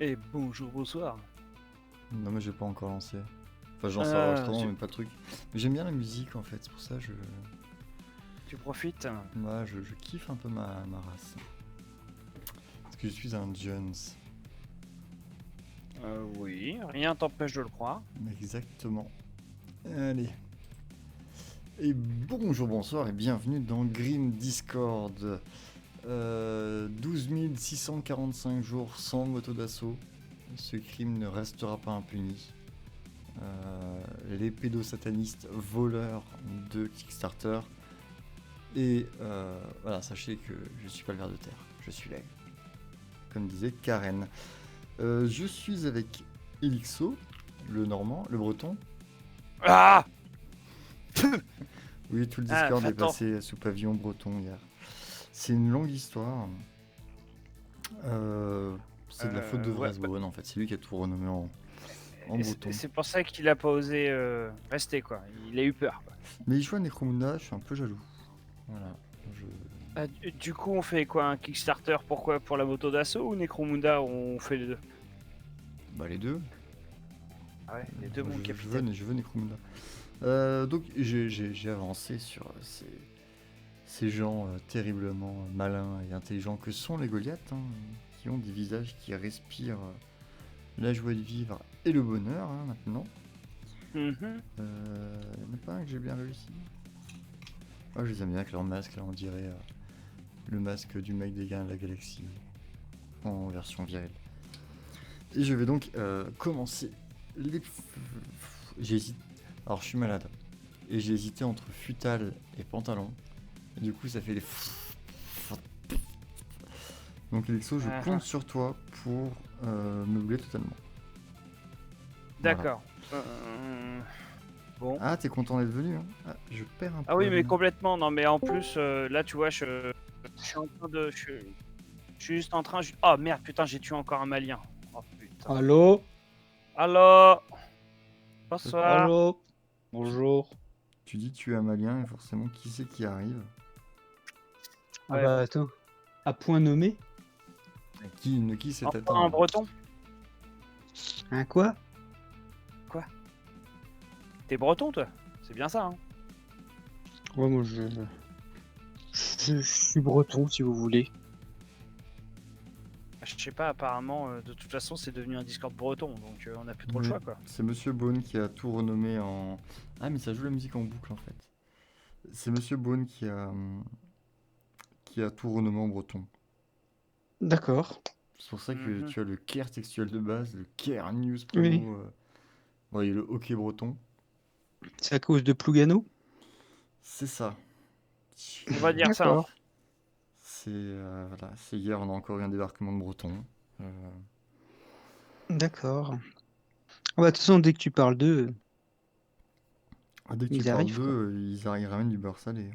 Et bonjour, bonsoir. Non, mais j'ai pas encore lancé. Enfin, je lance Ah, l'enregistrement, mais pas le truc. Mais j'aime bien la musique en fait, c'est pour ça que tu profites? je kiffe un peu ma race. Parce que je suis un Jones. Oui, rien t'empêche de le croire. Exactement. Allez. Et bonjour, bonsoir et bienvenue dans Grim Discord. 12 645 jours sans moto d'assaut. Ce crime ne restera pas impuni. Les pédosatanistes voleurs de Kickstarter. Et voilà, sachez que je suis pas le ver de terre, je suis l'aigle. Comme disait Karen. Je suis avec Elixo, le normand, le breton. Ah! Oui, tout le Ah, Discord est va-t'en. passé sous pavillon breton hier. C'est une longue histoire. C'est de la faute de Ouais, Vrasbone en fait, c'est lui qui a tout renommé en et breton. c'est pour ça qu'il a pas osé rester, quoi. Il a eu peur, quoi. Mais il joue à Necromunda, je suis un peu jaloux. Voilà. Je... Ah, du coup, on fait quoi? Un Kickstarter? Pourquoi? Pour la moto d'assaut ou Necromunda? On fait les deux? Bah les deux. Ah ouais, les deux, Moi, mon je veux capitaine. Necromunda. Donc j'ai avancé sur ces gens terriblement malins et intelligents que sont les Goliaths, hein, qui ont des visages qui respirent la joie de vivre et le bonheur hein, maintenant. Mhm. Il n'y en a pas un que j'ai bien réussi. Ah, je les aime bien avec leur masque, là on dirait le masque du mec des Gardiens de la Galaxie en version virile. Et je vais donc commencer les... J'hésite. Alors je suis malade. Et j'ai hésité entre futal et pantalon. Et du coup ça fait des... Donc Elixo, je Ah, compte sur toi pour meubler totalement. Voilà. d'accord. Bon. Ah, t'es content d'être venu hein. Ah, je perds un Ah oui, mais poil. complètement. Non, mais en plus, là, tu vois, je suis en train de... Je suis juste en train... Oh merde, putain, j'ai tué encore un malien. Oh putain. Allô? Allô? Bonsoir. Allô? Tu, Bonjour. tu dis tu es un malien et forcément qui c'est qui arrive? Ah Ouais. bah attends. À point nommé? Qui s'est Encore atteint un là? breton? Un quoi? Quoi? T'es breton, toi? C'est bien ça, hein? Ouais, moi je suis breton si vous voulez. Je sais pas, apparemment, de toute façon, c'est devenu un Discord breton, donc on a plus trop le Oui, choix, quoi. c'est Monsieur Bone qui a tout renommé en... Ah mais ça joue la musique en boucle en fait. C'est Monsieur Bone qui a tout renommé en breton. D'accord. C'est pour ça que Mhm. tu as le Caire textuel de base, le Caire News Oui. Primo, bon, et le hockey breton. C'est à cause de Plougano? C'est ça. On va dire ça, hein. D'accord. C'est voilà, c'est hier, on a encore eu un débarquement de Bretons. Euh, D'accord. Ah bah, de toute façon, dès que tu parles d'eux, Dès que tu ils parles arrivent, quoi. d'eux, ils ramènent du beurre salé.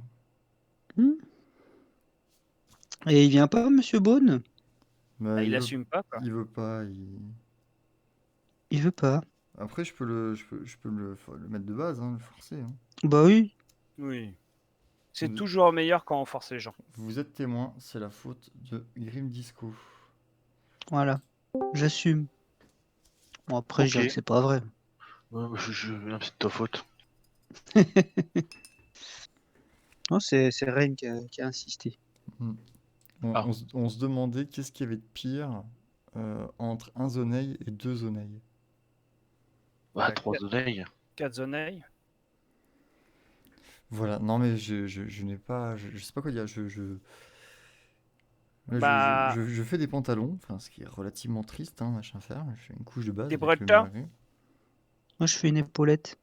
Hmm. Et il vient pas, Monsieur Beaune? Ah, Mais il assume pas, quoi. il veut pas. Il veut pas. Après, je peux le mettre de base, hein, le forcer. Hein. Bah oui. Oui. C'est Vous, toujours meilleur quand on force les gens. vous êtes témoin, c'est la faute de Grim Disco. Voilà. J'assume. Bon, après, je Ok, dirais que c'est pas vrai. c'est de ta faute. Non, c'est Ren qui a insisté. Hmm. Ah. On se demandait qu'est-ce qu'il y avait de pire entre un zoneil et deux zoneils. Bah, 3 oreilles. 4 zoneilles. Voilà, non mais je n'ai pas. Je sais pas quoi dire. Là, Bah, je fais des pantalons, enfin, ce qui est relativement triste, hein, machin faire. Je fais une couche de base des avec le bretons. miré. Moi, je fais une épaulette.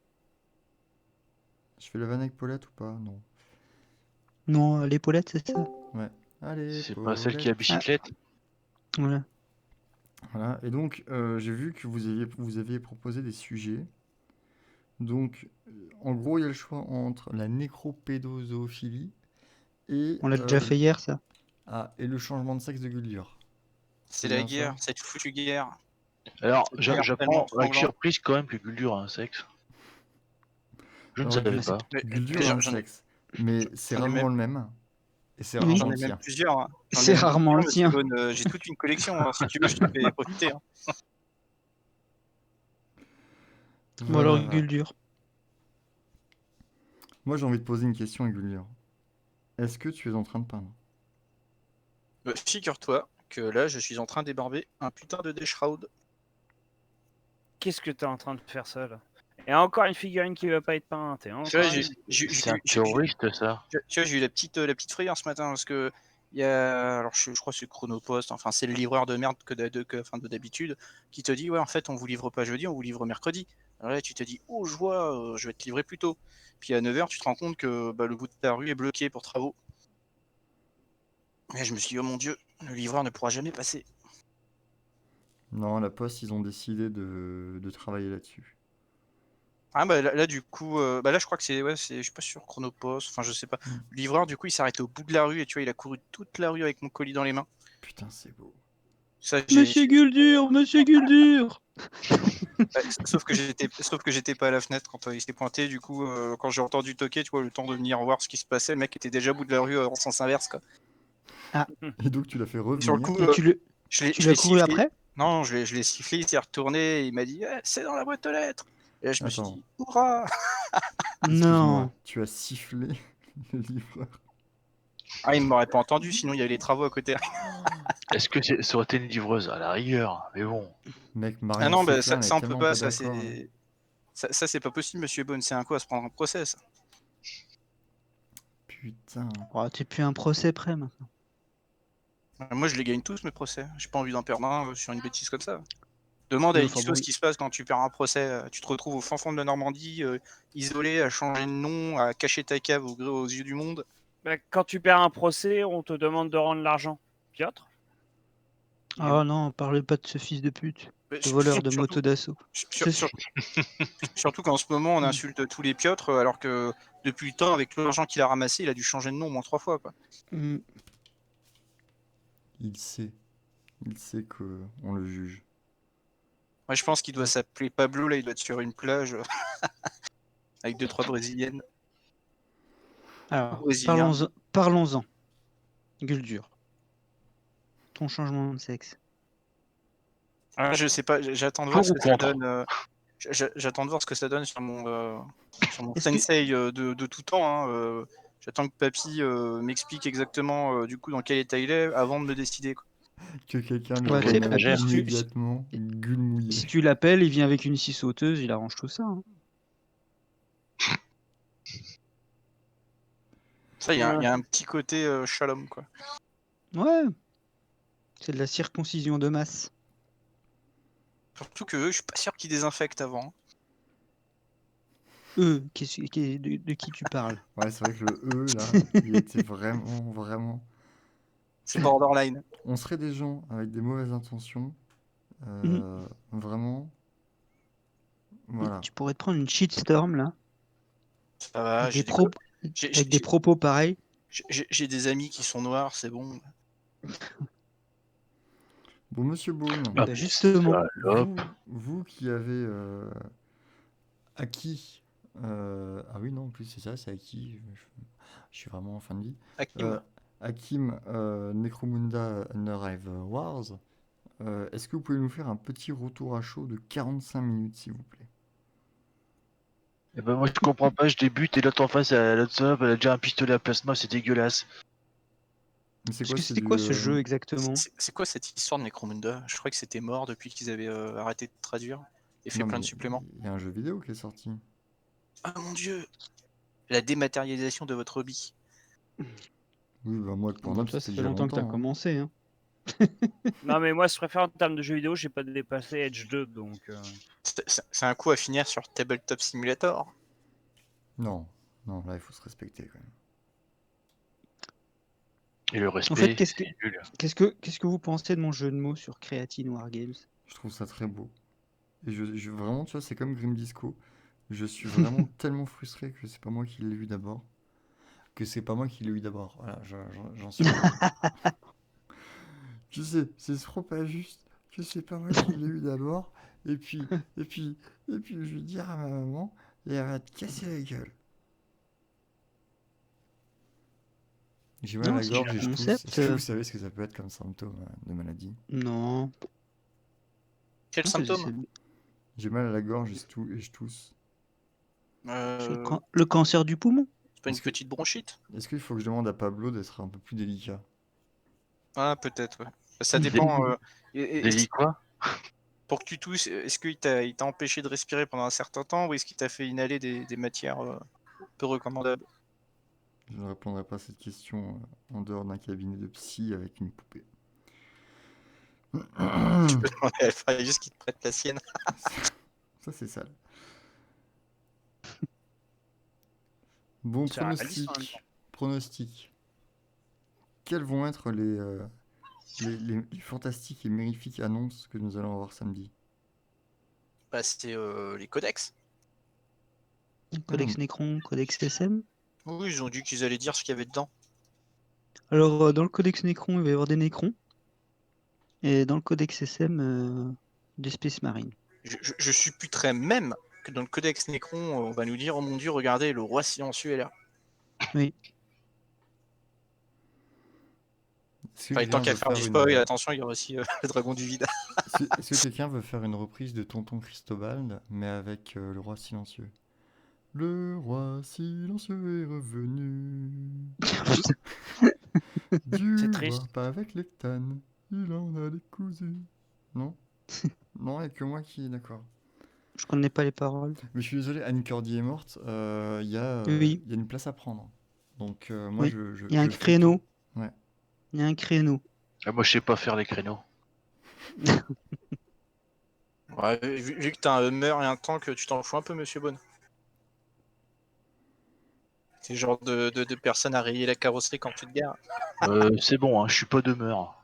Je fais la vanne avec Paulette ou pas? Non. Non, l'épaulette, c'est ça? Ouais. Allez, C'est pas celle qui a Paulette. bicyclette. Voilà. Voilà. Et donc, j'ai vu que vous aviez proposé des sujets. Donc, en gros, il y a le choix entre la nécropédozoophilie et, On l'a déjà fait hier, ça. et le changement de sexe de Guldur. C'est C'est la bien ça? guerre, cette foutue guerre. Alors, Cette guerre tellement j'apprends avec sanglante. surprise quand même que Guldur a un sexe. Je ne Alors, savais Mais c'est pas. Guldur a un J'en ai sexe, mais c'est j'en ai rarement même, le même. Et c'est Oui. rarement J'en ai le même tien. plusieurs. Hein. J'en ai C'est même rarement le plusieurs, tien. monsieur Bonne. J'ai toute une collection. Hein. Si tu veux, je te fais profiter. Hein. Bon alors, Voilà. Guldur. Moi, j'ai envie de poser une question à Gulliver. Est-ce que tu es en train de peindre? Figure-toi que là, je suis en train d'ébarber un putain de Deshroud. Qu'est-ce que t'es en train de faire ça là? Et encore une figurine qui va pas être peinte. Et Tu encore vois, une- C'est un terroriste, ça. tu vois, j'ai eu la petite frayeur ce matin parce que il y a, alors je crois que c'est Chronopost, enfin c'est le livreur de merde enfin, de d'habitude qui te dit ouais en fait on vous livre pas jeudi, on vous livre mercredi. Alors là tu te dis oh je vois, je vais te livrer plus tôt. Puis à 9h tu te rends compte que le bout de ta rue est bloqué pour travaux. Et je me suis dit oh mon dieu, le livreur ne pourra jamais passer. Non, la Poste, ils ont décidé de travailler là-dessus. Ah bah là, du coup, bah là je crois que c'est, ouais, je suis pas sûr, Chronopost, enfin je sais pas. Mm. Le livreur du coup il s'est arrêté au bout de la rue et tu vois il a couru toute la rue avec mon colis dans les mains. Putain, c'est beau. Ça, Monsieur Guldur, Monsieur Guldur. ouais, sauf que j'étais pas à la fenêtre quand il s'est pointé, du coup quand j'ai entendu toquer, tu vois, le temps de venir voir ce qui se passait, le mec était déjà au bout de la rue en sens inverse quoi. Et donc, tu l'as fait Et sur le revenir. coup, Et tu je l'as l'ai couru sifflé. après? Non, je l'ai sifflé, il s'est retourné, et il m'a dit c'est dans la boîte aux lettres. Et là je me suis Attends. dit hurrah. Excuse-moi, Non. tu as sifflé le livreur. Ah il m'aurait pas entendu, sinon il y avait les travaux à côté. Est-ce que ça aurait été une livreuse à la rigueur? Mais bon. Mec, Ah Marion non, bah, Séclin, elle est ça on peut tellement pas, pas ça d'accord. Hein. c'est ça c'est pas possible, monsieur Bonne, c'est un coup à se prendre un procès. Ça. Putain. Oh, t'es plus un procès près maintenant. Moi je les gagne tous mes procès, j'ai pas envie d'en perdre un sur une bêtise comme ça. Demande à Oui, Ixo ce qui se passe quand tu perds un procès, tu te retrouves au fin fond de la Normandie, isolé, à changer de nom, à cacher ta cave aux yeux du monde. Bah, quand tu perds un procès, on te demande de rendre l'argent. Piotr? Oh non, parlez pas de ce fils de pute. Mais Le voleur de surtout, moto d'assaut. sur- sur- surtout qu'en ce moment on insulte tous les Piotres, alors que depuis le temps, avec l'argent qu'il a ramassé, il a dû changer de nom au moins 3 fois. Quoi. Mm. Il sait. Il sait que on le juge. Moi je pense qu'il doit s'appeler Pablo, là il doit être sur une plage avec 2-3 brésiliennes. Alors, Brésilien. parlons-en. Guldur. Ton changement de sexe. Ah, je sais pas, j'attends de voir Pour ce ou que ça contre? donne. J'attends de voir ce que ça donne sur mon Est-ce que- sensei de tout temps. Hein. J'attends que papy m'explique exactement du coup dans quel état il est avant de me décider. Quoi. Que quelqu'un le Ouais, tu sais, remette papy, immédiatement, gueule mouillée. si tu l'appelles, il vient avec une scie sauteuse, il arrange tout ça. Hein. Ça, il y a un petit côté shalom quoi. Ouais. C'est de la circoncision de masse. Surtout que eux, je suis pas sûr qu'ils désinfectent avant. De qui tu parles? Ouais, c'est vrai que le E, là, il était vraiment, vraiment... C'est borderline. On serait des gens avec des mauvaises intentions. Vraiment. Voilà. Tu pourrais te prendre une shitstorm là, Ça va. avec, J'ai des propos pareils. j'ai des amis qui sont noirs, c'est bon. Bon, monsieur Beaune, Ah, Bah, justement. salope. vous qui avez acquis... Ah oui, non, en plus, c'est ça, c'est acquis. Je suis vraiment en fin de vie. Hakim. Hakim Necromunda Underhive Wars, est-ce que vous pouvez nous faire un petit retour à chaud de 45 minutes, s'il vous plaît? Eh ben moi je comprends pas, je débute et l'autre en face, l'autre salope, elle a déjà un pistolet à plasma, c'est dégueulasse. Mais c'est Parce quoi, que c'est c'était du, quoi ce jeu exactement? C'est quoi cette histoire de Necromunda? Je crois que c'était mort depuis qu'ils avaient arrêté de traduire et fait Non, plein mais de suppléments. il y a un jeu vidéo qui est sorti. Ah mon dieu! La dématérialisation de votre hobby. Oui, bah moi, le Pornhub, Toi, ça c'était fait déjà longtemps que t'as longtemps. Hein. commencé. Hein. Non, mais moi, je préfère en termes de jeux vidéo, j'ai pas dépassé Edge 2, donc. C'est un coup à finir sur Tabletop Simulator. Non, non, là, il faut se respecter quand même. Et le respect, En fait, qu'est-ce c'est nul. que vous pensez de mon jeu de mots sur Creatine Wargames? Je trouve ça très beau. Et vraiment, tu vois, c'est comme Grim Disco. Je suis vraiment tellement frustré que c'est pas moi qui l'ai eu d'abord. Voilà, j'en suis. Je sais, c'est trop pas juste que c'est pas moi qui l'ai eu d'abord. Et puis, je vais dire à ma maman, et elle va te casser la gueule. J'ai mal à Non, la c'est gorge du et je tousse. concept. Est-ce que vous savez ce que ça peut être comme symptôme de maladie? Non. Quel Non, symptôme? J'ai mal à la gorge et je tousse. c'est Euh, le cancer du poumon. C'est pas une Est-ce que- petite bronchite? Est-ce qu'il faut que je demande à Pablo d'être un peu plus délicat? Ah, peut-être, ouais. Ça dépend. Délit quoi? Pour que tu tousses, est-ce qu'il il t'a empêché de respirer pendant un certain temps ou est-ce qu'il t'a fait inhaler des matières peu recommandables? Je ne répondrai pas à cette question en dehors d'un cabinet de psy avec une poupée. Tu peux demander à Alpha juste qu'il te prête la sienne. Ça, c'est sale. Bon, C'est réaliste en même temps. pronostic. Quelles vont être les fantastiques et magnifiques annonces que nous allons avoir samedi? Bah, c'était les codex. Codex Necron, Codex SM. Oui, ils ont dit qu'ils allaient dire ce qu'il y avait dedans. Alors, dans le Codex Necron, il va y avoir des Necrons. Et dans le Codex SM, des Space Marines. Je supputerais même que dans le codex Necron, on va nous dire oh mon dieu, regardez, le roi silencieux est là. Oui. Est-ce que Enfin, tant quelqu'un qu'à veut faire du faire spoil, attention, il y aura aussi le dragon du vide. Est-ce que quelqu'un veut faire une reprise de Tonton Cristobal, mais avec le roi silencieux? Le roi silencieux est revenu. Du C'est roi, triste. pas avec l'hectane, il en a décousu. Non? Non, il n'y a que moi qui... D'accord. Je connais pas les paroles. Mais je suis désolé, Annie Cordy est morte, Oui. y a une place à prendre. Donc moi, Oui. je Il y a un fais tout. créneau. Ouais. Il y a un créneau. Ah, moi, je sais pas faire les créneaux. Ouais, vu que t'as un Hummer et un tank, tu t'en fous un peu, monsieur Bonne. C'est le genre de personne à rayer la carrosserie quand tu te gares. C'est bon, hein, je suis pas demeure.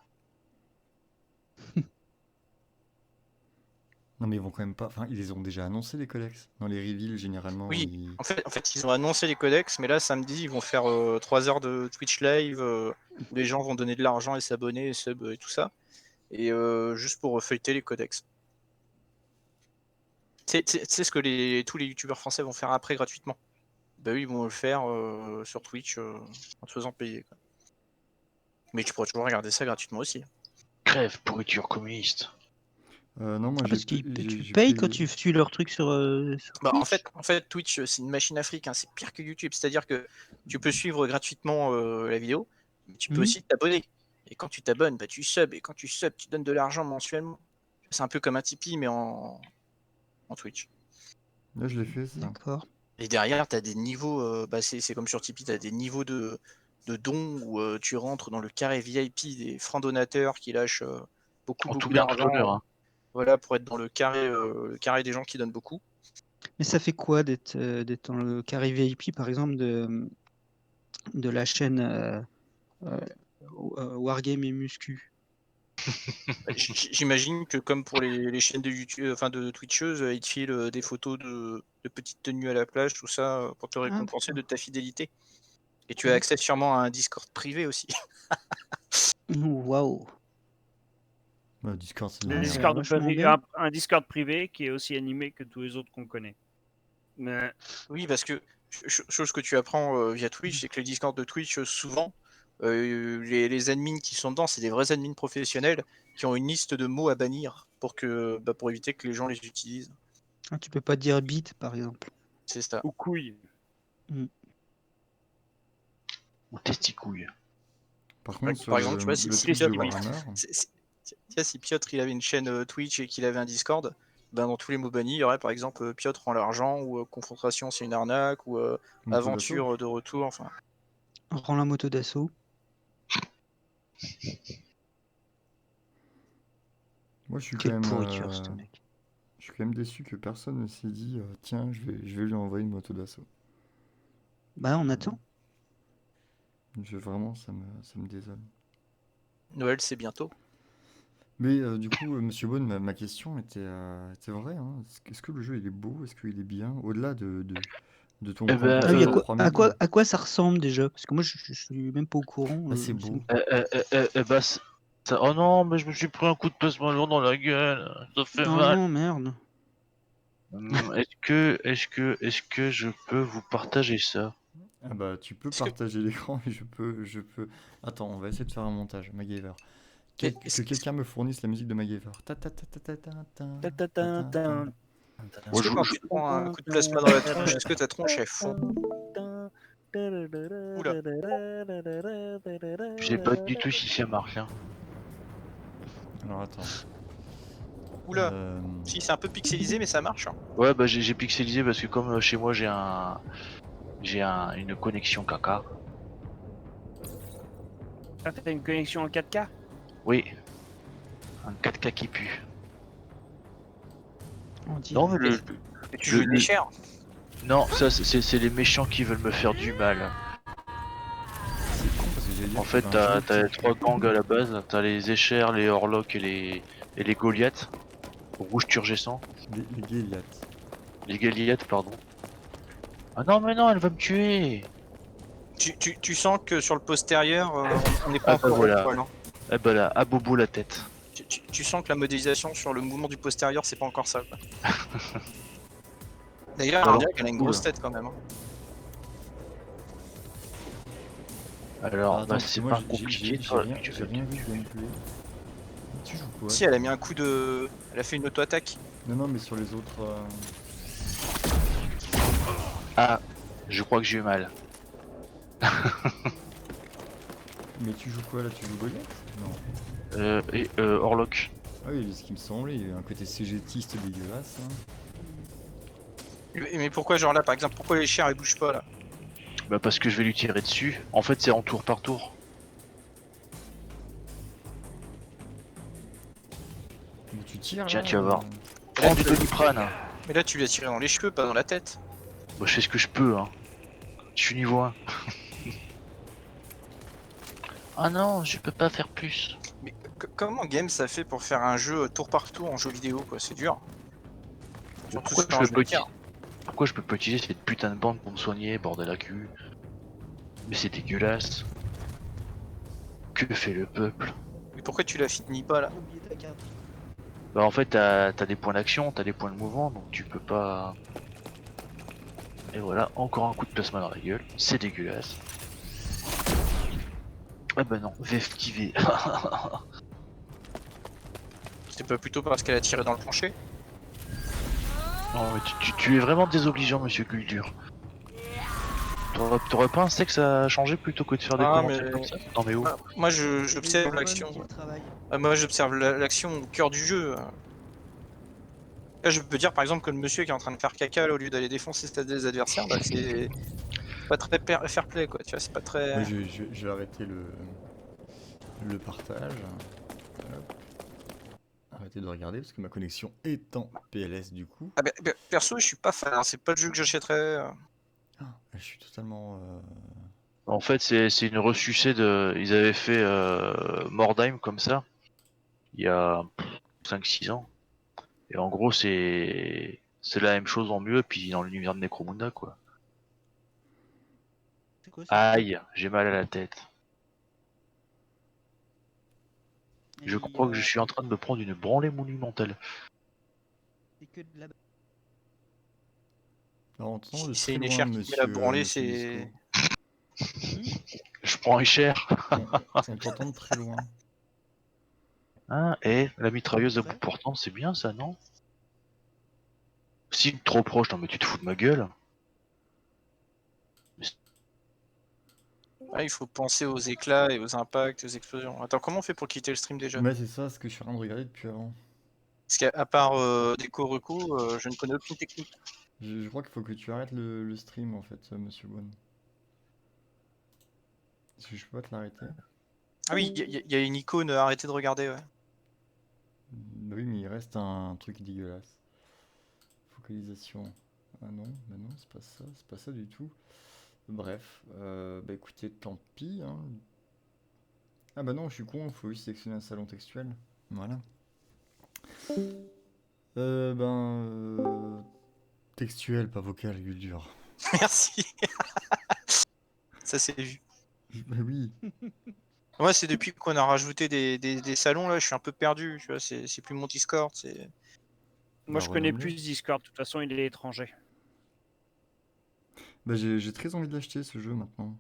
Non, mais ils vont quand même pas... Enfin, ils les ont déjà annoncé, les codex. Dans les reveals, généralement, Oui, ils... en fait, ils ont annoncé les codex, mais là, samedi, ils vont faire 3 heures de Twitch live où les gens vont donner de l'argent et s'abonner et sub et tout ça. Et juste pour feuilleter les codex. Tu sais ce que tous les youtubeurs français vont faire après gratuitement? Bah oui, ils vont le faire sur Twitch en te faisant payer, quoi. Mais tu pourras toujours regarder ça gratuitement aussi. Crève, pourriture communiste. Non, moi, Parce que tu j'ai payes payé. quand tu suis leur truc sur Bah, Twitch. en fait, Twitch, c'est une machine afrique, hein, c'est pire que YouTube. C'est-à-dire que tu peux suivre gratuitement la vidéo, mais tu peux Mhm. aussi t'abonner. Et quand tu t'abonnes, bah, tu subs. Et quand tu subs, tu donnes de l'argent mensuellement. C'est un peu comme un Tipeee, mais en Twitch. Là, je l'ai fait, ça. D'accord. Et derrière, tu as des niveaux, bah, c'est comme sur Tipeee, tu as des niveaux de dons où tu rentres dans le carré VIP des francs donateurs qui lâchent beaucoup, En tout beaucoup bien, tout d'argent. honneur. Hein. Voilà, pour être dans le carré des gens qui donnent beaucoup. Mais ça fait quoi d'être dans le carré VIP, par exemple, de la chaîne Wargame et Muscu? J'imagine que comme pour les chaînes de YouTube, enfin de Twitcheuses, ils te filent des photos de petites tenues à la plage, tout ça, pour te récompenser de ta fidélité. Et tu as accès sûrement à un Discord privé aussi. Waouh. Bah, Discord, c'est de Ah, la ça a merde. vachement bien. Un Discord privé qui est aussi animé que tous les autres qu'on connaît. Mais Oui, parce que chose que tu apprends via Twitch, c'est que les Discord de Twitch, souvent, les admins qui sont dedans, c'est des vrais admins professionnels qui ont une liste de mots à bannir pour éviter que les gens les utilisent. Ah, tu peux pas dire bit, par exemple. C'est ça. ou couilles. Ou testicouille. Par contre, sur Par exemple, tu vois, le si Twitch de Piotr, Warhammer... si Piotr il avait une chaîne Twitch et qu'il avait un Discord, ben dans tous les mots bannis, il y aurait par exemple Piotr rend l'argent, ou confrontation c'est une arnaque, ou Moto aventure de retour, enfin. Rends la moto d'assaut. Moi, je suis quand Quelle même... pourriture, ce mec. Je suis quand même déçu que personne ne s'est dit tiens, je vais lui envoyer une moto d'assaut. Bah, on attend. Vraiment, ça me désole. Noël c'est bientôt. Mais du coup, Monsieur Bone, ma question était vraie. Hein. Est-ce que le jeu il est beau? Est-ce qu'il est bien? Au-delà de ton Eh ben, compte Ah oui, à 3000. à quoi ça ressemble déjà? Parce que moi, je suis même pas au courant. Bah, c'est beau. Bah, oh non, mais je me suis pris un coup de placement lourd dans la gueule. Ça fait Oh mal. non, merde. Est-ce que je peux vous partager ça? Ah bah tu peux Est-ce que- partager l'écran, mais je peux. Attends, on va essayer de faire un montage, MacGyver. est-ce- Que quelqu'un me fournisse la musique de MacGyver. Ta ta ta ta ta ta ta ta ta ta ta. Ta-ta-ta-ta. Est-ce que quand tu te prends un coup de plasma dans la tronche, est-ce que ta tronche elle fond? Oula. Je sais pas du tout si ça marche. Hein. Alors attends. Oula. Euh, Si, c'est un peu pixelisé, mais ça marche. Hein. Ouais, bah j'ai pixelisé parce que comme chez moi une connexion caca. Ah, t'as une connexion en 4K? Oui, un 4K qui pue. On dit, Non, mais Et tu joues le- des chers. non, ça c'est les méchants qui veulent me faire du mal. C'est con parce que j'allais dire En qu'il y fait, avait un t'as jeu les trois gangs à la base. T'as les Escher, les Orlok et les Goliaths. Rouge turgescent. les Goliaths. Les Goliaths, pardon. Ah non, mais non, elle va me tuer. Tu sens que sur le postérieur, on n'est pas Ah bah encore voilà. au poil. Hein. Ah bah là, à bobo la tête. Tu sens que la modélisation sur le mouvement du postérieur, c'est pas encore ça. Quoi. D'ailleurs, Alors, Ardiac, elle a une grosse cool. tête quand même. Hein. Alors, Attends, bah, parce que c'est moi pas j'ai compliqué. j'ai toi, rien, tu j'ai fais- rien vu de gameplay. Tu joues quoi? Si, elle a mis un coup de. Elle a fait une auto-attaque. Non, non, mais sur les autres. Ah, je crois que j'ai eu mal. Mais tu joues quoi là? Tu joues Goliath? Non. Et Orlok. Ah oui, ce qui me semblait, il y a un côté cégétiste dégueulasse. Hein. Mais pourquoi, genre là, par exemple, pourquoi les chairs elles bougent pas là? Bah parce que je vais lui tirer dessus. En fait, c'est en tour par tour. Mais tu tires Tiens, là, tu vas voir. Là, Prends tu du l'as- Doliprane. Mais là, tu l'as tiré dans les cheveux, pas dans la tête. Bah, je fais ce que je peux, hein. Je suis niveau 1. Ah non, je peux pas faire plus. Mais comment Game ça fait pour faire un jeu tour par tour en jeu vidéo, quoi? C'est dur. Surtout Pourquoi sur je, un peux jeu pas de cartes. Pourquoi je peux pas utiliser cette putain de bande pour me soigner, bordel à cul? Mais c'est dégueulasse. Que fait le peuple? Mais pourquoi tu la finis pas là? oublié ta carte. Bah en fait t'as des points d'action, t'as des points de mouvement, donc tu peux pas... Et voilà, encore un coup de plasma dans la gueule, c'est dégueulasse. Ah bah non, VFTV. C'était pas plutôt parce qu'elle a tiré dans le plancher? Non mais tu es vraiment désobligeant, monsieur Culture. T'aurais pas un sexe à changer plutôt que de faire des Ah, commentaires mais- comme ça? Non mais où? Ah, moi, C'est j'observe les l'action. hormones qui travaillent. Ah, moi, j'observe l'action au cœur du jeu. Là, je peux dire par exemple que le monsieur qui est en train de faire caca là, au lieu d'aller défoncer ses adversaires, bah, c'est pas très fair play quoi. Tu vois, c'est pas très. Ouais, je vais arrêter le partage. Hop. Arrêtez de regarder parce que ma connexion est en PLS du coup. Ah, bah, perso, je suis pas fan. Hein. C'est pas le jeu que j'achèterais. Ah, je suis totalement. En fait c'est une ressucée de... Ils avaient fait Mordheim comme ça, il y a 5-6 ans. Et en gros, c'est la même chose en mieux, puis dans l'univers de Necromunda, quoi. C'est quoi ça? Aïe, j'ai mal à la tête. Je crois que je suis en train de me prendre une branlée monumentale. C'est que de la. Alors, on t'entend de Si c'est très une loin, échelle qui te met la monsieur, branlée, monsieur c'est. Disco. Je prends un cher. On t'entend de très loin. Hein, et la mitrailleuse à Prêt bout portant, c'est bien ça, non? Si trop proche, non mais tu te fous de ma gueule. Ah, il faut penser aux éclats et aux impacts, aux explosions. Attends, comment on fait pour quitter le stream déjà? Ouais, c'est ça ce que je suis en train de regarder depuis avant. Parce qu'à part Déco Reco, je ne connais aucune technique. Je crois qu'il faut que tu arrêtes le stream en fait, monsieur Bon. Parce que je peux pas te l'arrêter. Ah oui, il y a une icône arrêtez de regarder, ouais. Oui, mais il reste un truc dégueulasse. Focalisation. Ah non, bah non, c'est pas ça du tout. Bref, bah écoutez, tant pis. Hein. Ah bah non, je suis con, faut juste sélectionner un salon textuel. Voilà. Textuel, pas vocal, Guldur. Merci. Ça c'est vu. Bah oui. Moi, c'est depuis qu'on a rajouté des salons, là, je suis un peu perdu, tu vois, c'est plus mon Discord, c'est... Moi, Bah, je connais renomme-le. plus Discord. De toute façon, il est étranger. Bah, j'ai très envie de l'acheter ce jeu maintenant.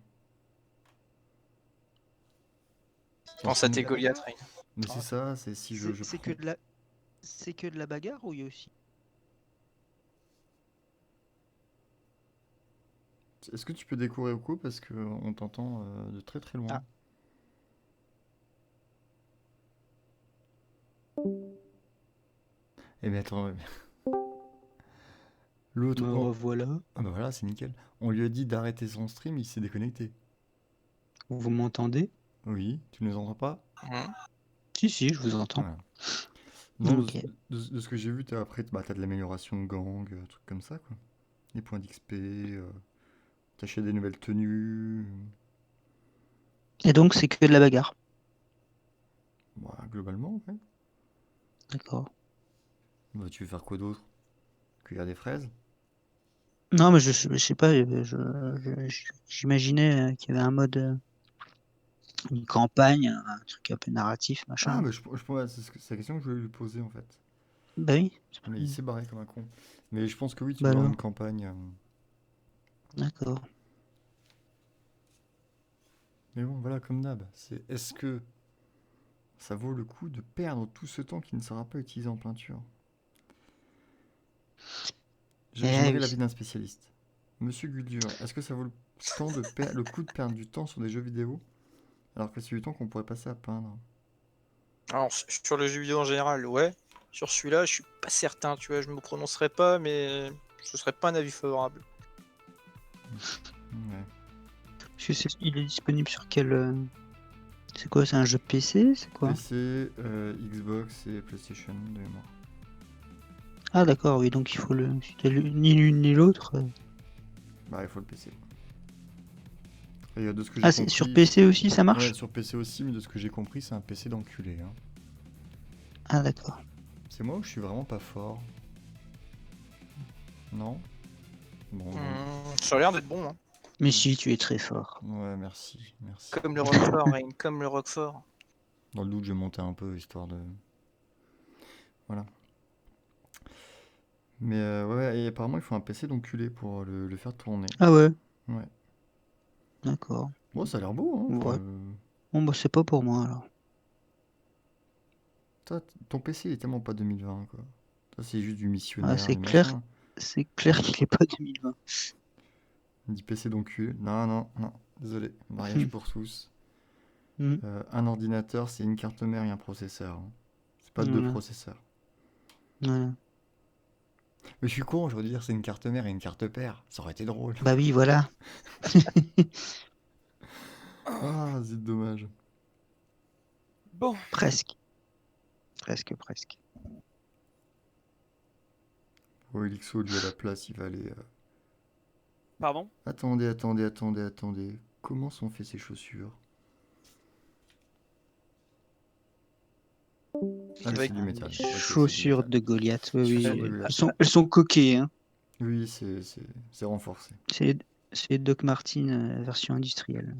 Pense à tes Goliath, Rain. Mais c'est ça, c'est si je C'est prends. c'est que de la bagarre ou il y a aussi? Est-ce que tu peux découvrir Oko parce que on t'entend de très très loin. Ah. Eh mais attends, l'autre. Me revoilà. Ah bah voilà, c'est nickel. On lui a dit d'arrêter son stream, il s'est déconnecté. Vous m'entendez? Oui, tu ne nous entends pas? Si, je vous entends. Voilà. Non, Ok. de ce que j'ai vu, t'as de l'amélioration de gang, trucs comme ça, quoi. Des points d'XP, t'achètes des nouvelles tenues. Et donc, c'est que de la bagarre. Bah, globalement, ouais. D'accord. Bah, tu veux faire quoi d'autre? Cueillir des fraises? Non, mais je sais pas, j'imaginais qu'il y avait un mode, une campagne, un truc un peu narratif, Ah, machin. bah, c'est la question que je voulais lui poser, en fait. Bah oui. Mais il s'est barré comme un con. Mais je pense que oui, tu Bah dois avoir alors. une campagne. D'accord. Mais bon, voilà, comme d'hab. Est-ce que ça vaut le coup de perdre tout ce temps qui ne sera pas utilisé en peinture? J'aimerais oui. l'avis d'un spécialiste. Monsieur Guldur, est-ce que ça vaut le coup de perdre du temps sur des jeux vidéo alors que c'est du temps qu'on pourrait passer à peindre? Alors, sur le jeu vidéo en général, ouais. Sur celui-là, je suis pas certain, tu vois, je me prononcerai pas, mais ce serait pas un avis favorable. Ouais. Il est disponible sur quel. C'est quoi? C'est un jeu PC? C'est quoi? PC, Xbox et PlayStation de mémoire. Ah, d'accord, oui, donc il faut le. Si t'as ni l'une ni l'autre. Bah, il faut le PC. Et de ce que j'ai Ah, c'est sur compris. PC aussi, ça marche? Ouais, sur PC aussi, mais de ce que j'ai compris, c'est un PC d'enculé. Hein. Ah, d'accord. C'est moi où je suis vraiment pas fort. Non? Bon, Ça a l'air d'être bon, hein. Mais si, tu es très fort. ouais, merci. Comme le Roquefort, Rain, comme le Roquefort. Dans le doute, je vais monter un peu, histoire de... Voilà. Mais ouais, et apparemment, il faut un PC d'enculé pour le faire tourner. Ah ouais, Ouais. d'accord. Bon, ça a l'air beau, hein. Ouais. Bon, bah, c'est pas pour moi alors. Toi, ton PC il est tellement pas 2020, quoi. Toi, c'est juste du Ah, missionnaire, c'est du clair, machin. c'est clair qu'il est pas 2020. Il dit PC d'enculé. Non, désolé. Mariage pour tous. Hmm. Un ordinateur, c'est une carte mère et un processeur. Hein. C'est pas deux Voilà. processeurs. Voilà. Mais je suis con, j'aurais dû dire c'est une carte mère et une carte père. Ça aurait été drôle. Bah oui, voilà. Ah, c'est dommage. Bon, Presque. Presque. Oh, Elixo, lui à la place, il va aller. pardon. Attendez. Comment sont faites ces chaussures? Ah, mais c'est du métal. Ok, c'est du Chaussures métal. de Goliath, oui, Chaussures oui. de Goliath. Elles sont coquées, hein. Oui, c'est renforcé. C'est Doc Martin version industrielle.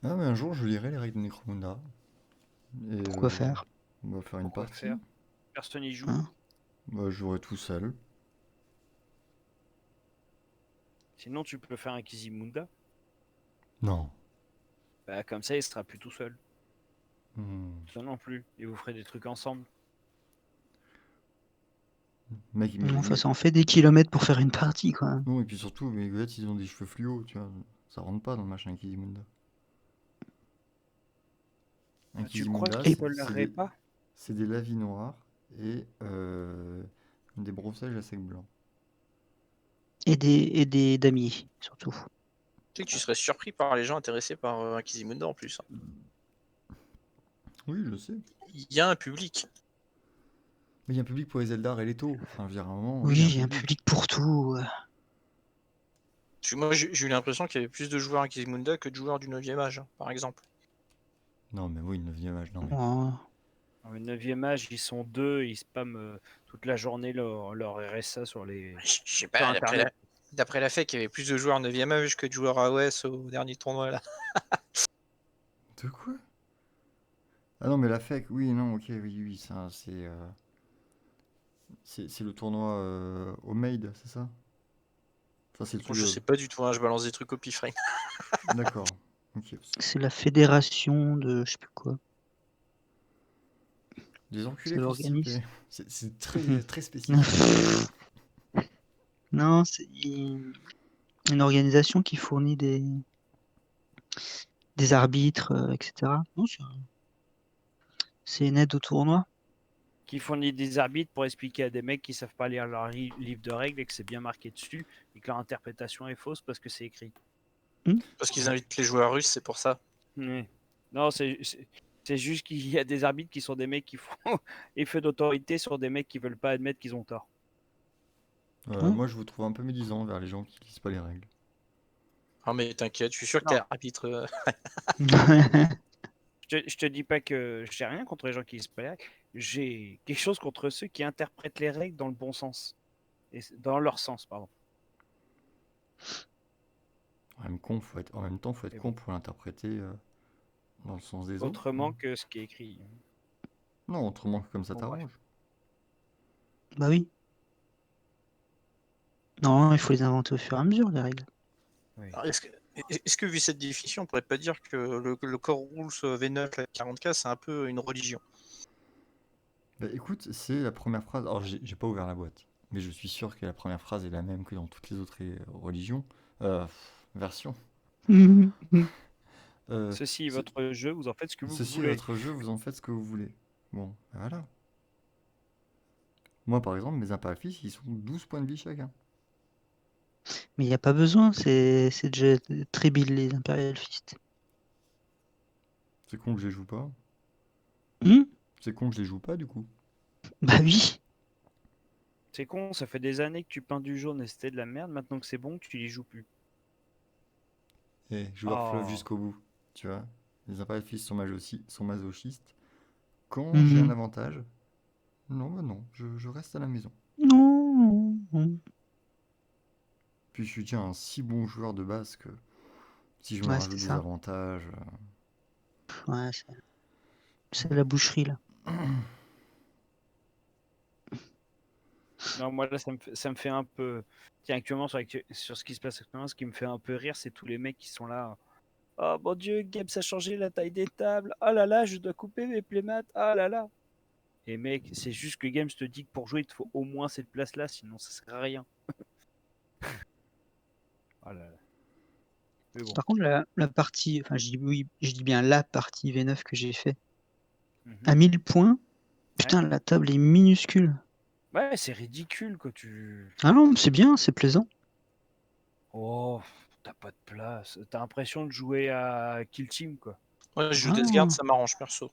Ah, mais un jour, je lirai les règles de Necromunda. Et, Pourquoi faire? on va faire une Pourquoi partie. faire? Personne y joue. Hein? Bah, je jouerai tout seul. Sinon, tu peux faire un Kizimunda. Non. Bah, comme ça, il sera plus tout seul. Hmm. Ça non plus. Et vous ferez des trucs ensemble. Mec, Enfin, ça en fait des kilomètres pour faire une partie, quoi. non, et puis surtout, mes Goliaths, ils ont des cheveux fluo, tu vois. Ça rentre pas dans le machin Kizimunda. Un Tu crois Kizimunda, qu'il spoilerait pas? c'est des lavis noirs et des brossages à sec blanc. Et des damiers, surtout. Tu sais que tu serais surpris par les gens intéressés par Inquisimundo en plus. Hein. Oui, je le sais. Il y a un public. Mais il y a un public pour les Eldar et les taux. Enfin, je veux dire, à un moment, Oui, il y a il y a un public pour tout. Parce que moi, j'ai eu l'impression qu'il y avait plus de joueurs Inquisimundo que de joueurs du 9e âge, hein, par exemple. Non, mais oui, le 9e âge, non. Mais... Ouais. Dans le 9e âge, ils sont deux, ils spamment toute la journée leur RSA sur les. Je sais Sur pas, Internet. d'après la FEC, il y avait plus de joueurs 9e âge que de joueurs AOS au dernier tournoi là. De quoi? Ah non, mais la FEC, oui, non, ok, oui, ça, c'est... C'est le tournoi au Made, c'est ça? Enfin, c'est le Moi, truc je de... sais pas du tout, hein, je balance des trucs au pif. D'accord. Ok. C'est la fédération de je sais plus quoi. Des enculés C'est constipés. l'organisme. C'est très, très spécifique. Non, c'est une organisation qui fournit des arbitres, etc. Non, c'est une aide au tournoi. Qui fournit des arbitres pour expliquer à des mecs qui savent pas lire leur livre de règles et que c'est bien marqué dessus et que leur interprétation est fausse parce que c'est écrit. Parce qu'ils invitent les joueurs russes, c'est pour ça. Ouais. Non, c'est juste qu'il y a des arbitres qui sont des mecs qui font effet d'autorité sur des mecs qui veulent pas admettre qu'ils ont tort. Ouais. Moi, je vous trouve un peu médisant vers les gens qui lisent pas les règles. Ah, mais t'inquiète, je suis sûr que Non. t'es arbitre. Je te dis pas que j'ai rien contre les gens qui lisent pas les règles. J'ai quelque chose contre ceux qui interprètent les règles dans le bon sens. Dans leur sens, pardon. En même temps, faut être Mais con bon. pour l'interpréter dans le sens des autres. Autrement que ce qui est écrit. Non, autrement que comme ça Bon, bref. t'arrange. Bah oui. Non, il faut les inventer au fur et à mesure, les règles. Oui. Alors, est-ce que vu cette définition, on pourrait pas dire que le Core Rules V9 à 40K, c'est un peu une religion? Bah écoute, c'est la première phrase. Alors, j'ai pas ouvert la boîte, mais je suis sûr que la première phrase est la même que dans toutes les autres religions. Versions. Ceci est Ce- votre jeu, vous en faites ce que vous Ceci est voulez. votre jeu, vous en faites ce que vous voulez. Bon, bah voilà. Moi, par exemple, mes impérialistes, ils sont 12 points de vie chacun. Mais il n'y a pas besoin, c'est déjà très build les Imperial Fist. C'est con que je les joue pas. Hmm. C'est con que je les joue pas, du coup. Bah oui. C'est con, ça fait des années que tu peins du jaune et c'était de la merde. Maintenant que c'est bon, tu les joues plus. Et joueur fleuve Oh. jusqu'au bout, tu vois. Les impérialistes sont masochistes. Quand j'ai un Mhm. avantage, non, bah non, je reste à la maison. Non. Puis je suis déjà un si bon joueur de base que si je me Ouais, rajoute c'était des ça. avantages. Ouais, c'est la boucherie là. Non, moi là, ça me fait un peu. Tiens, actuellement, sur ce qui se passe actuellement, ce qui me fait un peu rire, c'est tous les mecs qui sont là. Oh mon dieu, Games a changé la taille des tables. Oh là là, je dois couper mes playmats. Oh là là. Et mec, c'est juste que Games te dit que pour jouer, il te faut au moins cette place-là, sinon ça sert à rien. Oh là là. Mais bon. Par contre, la partie, enfin, je dis bien la partie V9 que j'ai fait à Mhm. 1000 points. Ouais. Putain, la table est minuscule. Ouais, c'est ridicule quand tu. Ah non, c'est bien, c'est plaisant. Oh, t'as pas de place. T'as l'impression de jouer à Kill Team, quoi. Ouais, je joue Death Guard, Ah, ça m'arrange perso.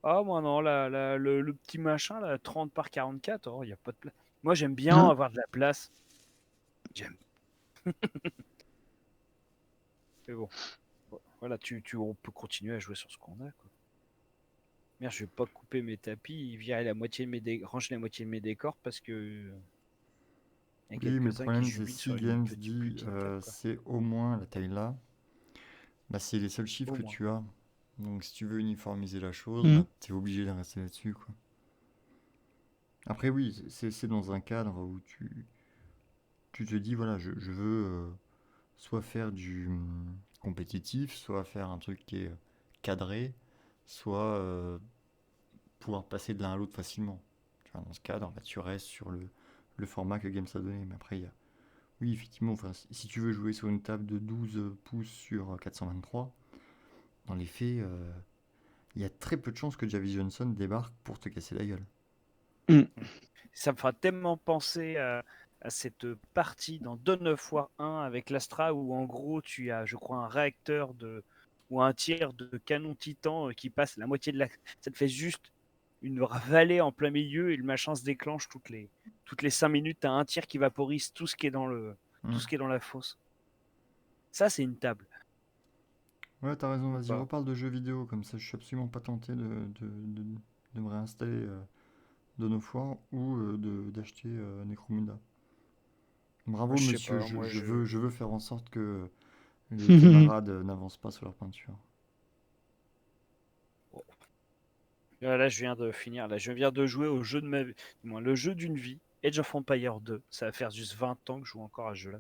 Ah, moi non, le petit machin, là, 30 par 44, oh, y a pas de place. Moi, j'aime bien non. avoir de la place. J'aime. Mais bon, voilà, on peut continuer à jouer sur ce qu'on a, quoi. Merde, je vais pas couper mes tapis, virer la moitié de ranger la moitié de mes décors parce que y a Oui, mais le quelques-uns qui problème, c'est jubilent si sur une Games petite, plus dit petite table, quoi. c'est au moins la taille là, bah c'est les seuls chiffres Au que moins. tu as. Donc si tu veux uniformiser la chose, Mhm. bah t'es obligé de rester là-dessus, quoi. Après, oui, c'est dans un cadre où tu te dis, voilà, je veux soit faire du compétitif, soit faire un truc qui est cadré, soit pouvoir passer de l'un à l'autre facilement. Tu vois, dans ce cadre, bah, tu restes sur le format que Games a donné. Mais après, oui, effectivement, enfin, si tu veux jouer sur une table de 12 pouces sur 423, dans les faits, il y a très peu de chances que Javi Johnson débarque pour te casser la gueule. Mhm. Ça me fera tellement penser à cette partie dans Dawn of War 1 avec l'Astra où en gros tu as, je crois, un réacteur ou un tir de canon titan qui passe la moitié de la. Ça te fait juste une vallée en plein milieu et le machin se déclenche toutes les 5 minutes. Tu as un tir qui vaporise tout ce qui est tout Hmm. ce qui est dans la fosse. Ça, c'est une table. Ouais, t'as raison, Ou vas-y, pas. reparle de jeux vidéo, comme ça je suis absolument pas tenté de me réinstaller Dawn of War ou d'acheter Necromunda. Bravo Je sais monsieur, pas, moi je veux faire en sorte que les camarades n'avancent pas sur leur peinture. Là, je viens de finir. Là, je viens de jouer au jeu de ma vie. Du moins, le jeu d'une vie. Age of Empire 2. Ça va faire juste 20 ans que je joue encore à ce jeu-là.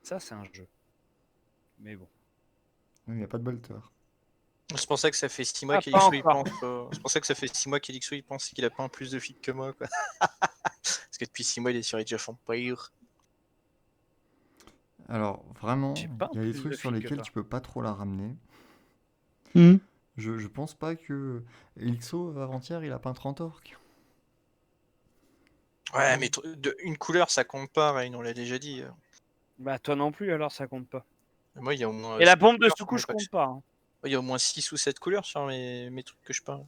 Ça, c'est un jeu. Mais bon. Il n'y a pas de bolter. C'est pour ça que ça fait 6 mois Ah, qu'Elixo pas il encore. pense. C'est pour ça que ça fait 6 mois qu'Elixo il pense qu'il a pas un plus de feed que moi, quoi. Parce que depuis 6 mois il est sur Age of Empire. Alors, vraiment, J'ai pas il y a des plus trucs de sur filles que lesquels toi. tu peux pas trop la ramener. Hmm. Je pense pas que Elixo, avant-hier, il a peint 30 orques. Ouais, mais une couleur ça compte pas, Rain, on l'a déjà dit. Bah, toi non plus, alors ça compte pas. Moi il y a au moins Et la 5 bombe de couleurs sur mes sous-couche packs. compte pas. Hein. Il y a au moins 6 ou 7 couleurs sur mes trucs que je parle.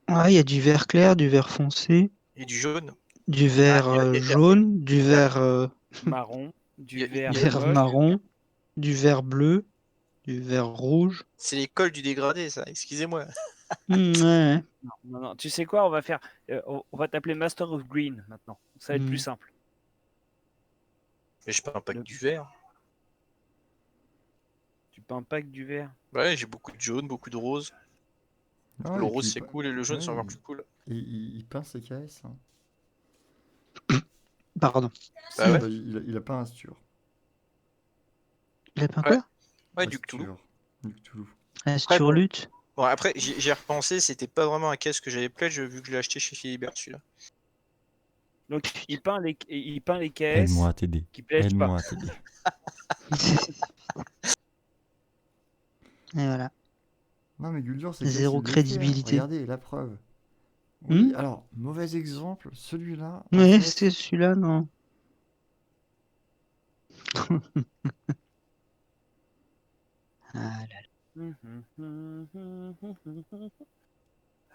Ouais, il y a du vert clair, du vert foncé, Et du jaune. du vert jaune, du vert, Marron, du vert vert moche. marron, du vert bleu, du vert rouge. C'est l'école du dégradé, ça, excusez-moi. Ouais. Non, non, non. Tu sais quoi, on va faire. On va t'appeler Master of Green maintenant. Ça va être plus simple. Mais je peins pas que Le- du vert. Tu peins pas que du vert. Ouais, j'ai beaucoup de jaune, beaucoup de rose. Ah, Le et rose puis, c'est cool et le jaune c'est encore plus cool. il peint ses KS. Hein. Pardon. Bah ouais. Il a peint Astur. Il a peint Ouais. quoi? Ouais, du Cthulhu. Du Cthulhu. Asturlut. Bon, après, j'ai repensé, c'était pas vraiment un caisse que j'avais pledge vu que je l'ai acheté chez Philibert celui-là. Donc il peint les KS Aide-moi à t'aider. qui plaisent pas. Aide-moi à t'aider. Et voilà. Non, mais Guldur, c'est Zéro qu'il le fait, hein. crédibilité. Regardez, la preuve. Oui, alors, mauvais exemple, celui-là. en Ouais, fait, c'est celui-là, non. Ah là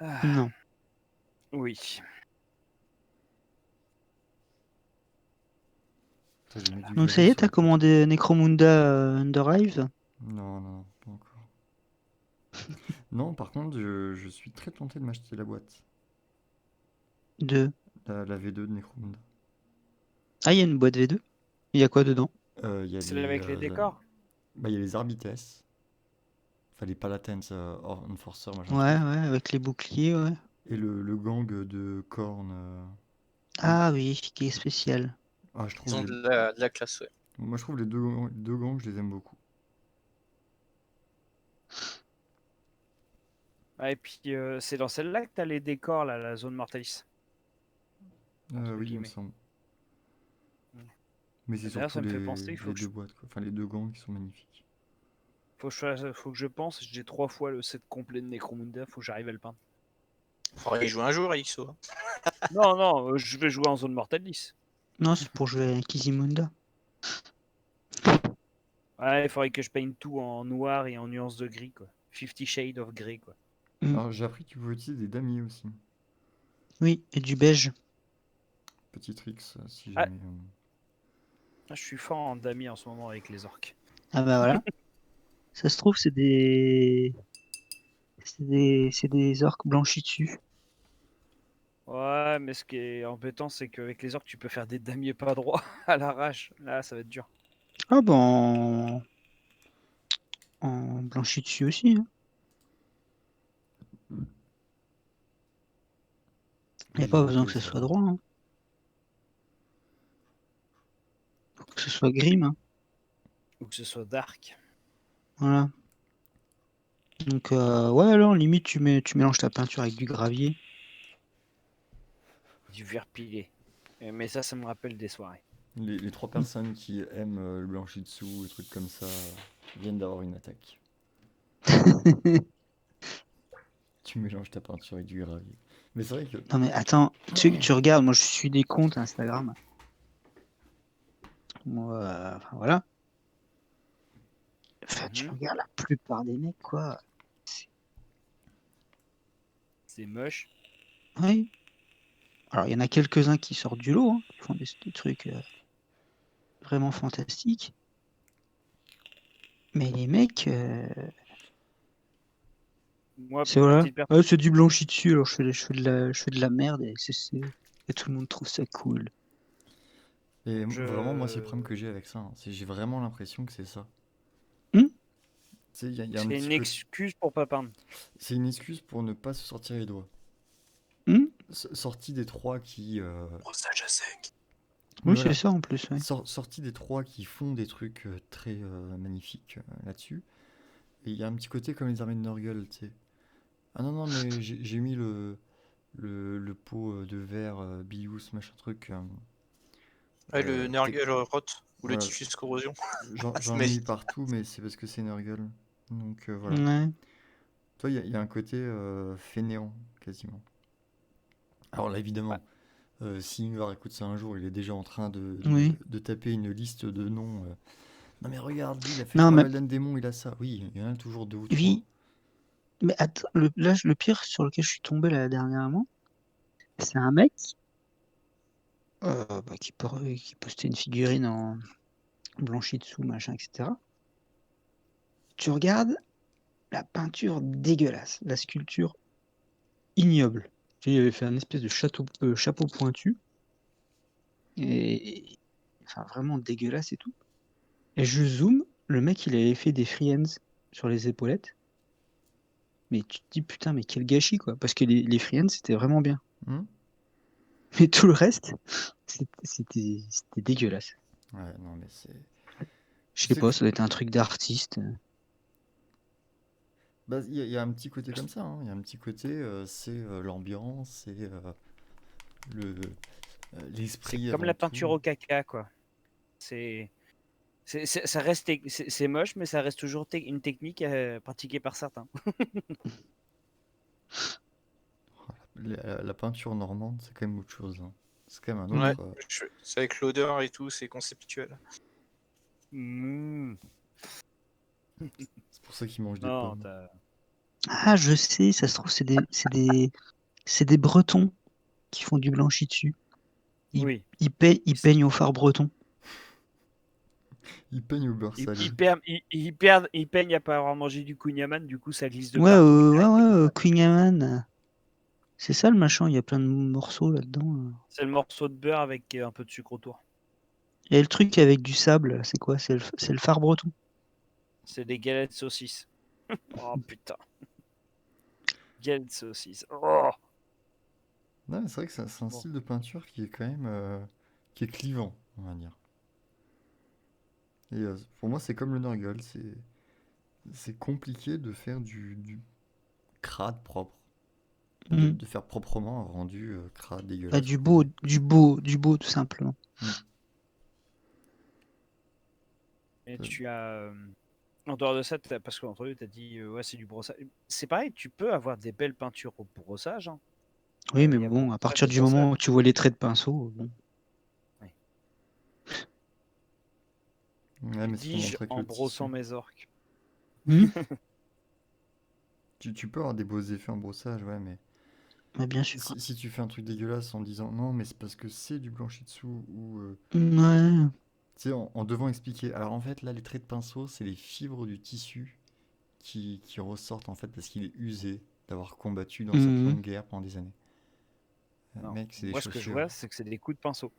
Ah, là. Non. oui. Putain, j'ai mis du Donc ça gris y est, sur t'as le commandé Necromunda Underhive? Non, non, pas encore. Non, par contre, je suis très tenté de m'acheter la boîte. De... La V2 de Necromunda. Ah, il y a une boîte V2. Il y a quoi dedans? Il y a C'est avec les décors. Bah, il y a les Arbites. Enfin, les Palatins Enforcer, machin Ouais, truc. ouais, avec les boucliers, ouais. Et le gang de Korn. Ah oui, qui est spécial. Ah, je Ils trouve ont les... de la classe, ouais. Moi, je trouve les deux gangs, je les aime beaucoup. Ah, et puis c'est dans celle-là que t'as les décors, là, la zone Mortalis. Entre Oui, il me guillemets. semble. Mm. Mais c'est D'ailleurs, surtout ça me fait penser, il faut les que deux boîtes, quoi. Enfin, les deux gangs qui sont magnifiques. faut que je pense. J'ai 3 fois le set complet de Necromunda. Faut que j'arrive à le peindre. Faudrait y jouer un jour, XO. Non, non, je vais jouer en zone Mortalis. Non, c'est pour jouer à Kizimunda. Ouais, il faudrait que je peigne tout en noir et en nuances de gris, quoi. 50 Shades of Grey, quoi. Alors, j'ai appris que tu pouvais utiliser des damiers aussi. Oui, et du beige. Petit tricks, si Ah. jamais... Je suis fort en damier en ce moment avec les orques. Ah bah voilà. Ça se trouve, c'est des... C'est des orques blanchis dessus. Ouais, mais ce qui est embêtant, c'est qu'avec les orques, tu peux faire des damiers pas droits à l'arrache. Là, ça va être dur. Ah bah en blanchi dessus aussi. Hein. Il n'y a pas besoin que ce soit droit. Hein. Faut que ce soit grim. Hein. Ou que ce soit dark. Voilà. Donc ouais, alors limite tu mélanges ta peinture avec du gravier. Du vert pilé. Mais ça me rappelle des soirées. Les 3 personnes qui aiment le blanchi dessous, des trucs comme ça, viennent d'avoir une attaque. Tu mélanges ta peinture avec du gravier. Mais c'est vrai que... Non mais attends, tu regardes, moi je suis des comptes Instagram. Moi, enfin voilà. Enfin, tu regardes la plupart des mecs, quoi. C'est moche. Oui. Alors il y en a quelques-uns qui sortent du lot, hein, qui font des trucs vraiment fantastiques. Mais les mecs, Moi, c'est voilà. petite personne, Ouais, c'est du blanchi dessus, alors je fais de la merde et tout le monde trouve ça cool. Et vraiment, moi, c'est le problème que j'ai avec ça. Hein. J'ai vraiment l'impression que c'est ça. sais, il y a un C'est petit une côté- excuse pour pas peindre. C'est une excuse pour ne pas se sortir les doigts. Hmm. Sorti des trois qui. Brossage à sec. Oui, Voilà. c'est ça en plus. Ouais. Sorti des trois qui font des trucs très magnifiques là-dessus. Et il y a un petit côté comme les armées de Nurgle, tu sais. Ah non, non, mais j'ai mis le pot de verre Bius, machin truc. Ouais, le Nurgle Rot ou le voilà, Diffuse Corrosion. j'en C'est j'en ai mis magique. partout, mais c'est parce que c'est Nurgle. Donc voilà. Ouais. Toi, il y a un côté fainéant, quasiment. Alors là, Ouais. évidemment, si Ingvar écoute ça un jour, il est déjà en train Oui. de taper une liste de noms. Non mais regarde, lui, il a fait Non, 3 mais Golden Démons, il a ça. Oui, il y en a toujours 2 ou 3. oui. Mais attends, le pire sur lequel je suis tombé là dernièrement, c'est un mec qui postait une figurine en blanchi dessous, machin, etc. Tu regardes la peinture dégueulasse, la sculpture ignoble. Tu sais, il avait fait un espèce de chapeau pointu, et enfin vraiment dégueulasse et tout. Et je zoome, le mec il avait fait des free hands sur les épaulettes. Mais tu te dis putain, mais quel gâchis quoi. Parce que les free hands c'était vraiment bien. Hmm. Mais tout le reste, c'était dégueulasse. Ouais, non mais c'est... Je Tu sais sais que pas, ça doit être un truc d'artiste. bah, il y a un petit côté comme ça, hein. Il y a un petit côté, c'est l'ambiance, c'est le C'est l'esprit comme avant la tout. peinture au caca, quoi. C'est, ça reste, c'est moche, mais ça reste toujours une technique pratiquée par certains. La peinture normande, c'est quand même autre chose, hein. C'est quand même un Ouais, autre... c'est avec l'odeur et tout, c'est conceptuel. Mmh. c'est pour ça qu'ils mangent des Non, pommes. Ah, je sais, ça se trouve, c'est des Bretons qui font du blanchi dessus. oui. Ils peignent au phare breton. Ils peignent au beurre salé. Ils peignent après avoir mangé du kouign-amann, du coup ça glisse de Ouais, partout. Queen Amman. C'est ça le machin, il y a plein de morceaux là-dedans. C'est le morceau de beurre avec un peu de sucre autour. Et le truc avec du sable, c'est quoi? C'est le phare breton. C'est des galettes saucisses. Oh putain. Galettes saucisses. Oh. Non, mais c'est vrai que c'est un Bon. style de peinture qui est quand même... qui est clivant, on va dire. Et pour moi, c'est comme le Nurgle, c'est compliqué de faire du crade propre. Mm. De faire proprement un rendu crade Bah, dégueulasse, du quoi. beau, du beau, du beau tout simplement. Et Ça- tu as. En dehors de ça, parce qu'entre eux, tu as dit ouais, c'est du brossage. C'est pareil, tu peux avoir des belles peintures au brossage. Hein. Oui, mais Il y a beaucoup bon, à de salles partir de du brossage. moment où tu vois les traits de pinceau, bon. Ouais, mais c'est pour Dis-je montrer que en le brossant tissu... mes orques. Hmm. Tu peux avoir des beaux effets en brossage, ouais, mais... Ouais, bien sûr. Si tu fais un truc dégueulasse en disant non, mais c'est parce que c'est du blanchi dessous, ou Ouais. tu sais, en devant expliquer. Alors en fait, là, les traits de pinceau, c'est les fibres du tissu qui ressortent en fait parce qu'il est usé d'avoir combattu dans cette Mhm. longue guerre pendant des années. Non. Mec, c'est des Moi, ce que je chaussures. vois, c'est que c'est des coups de pinceau.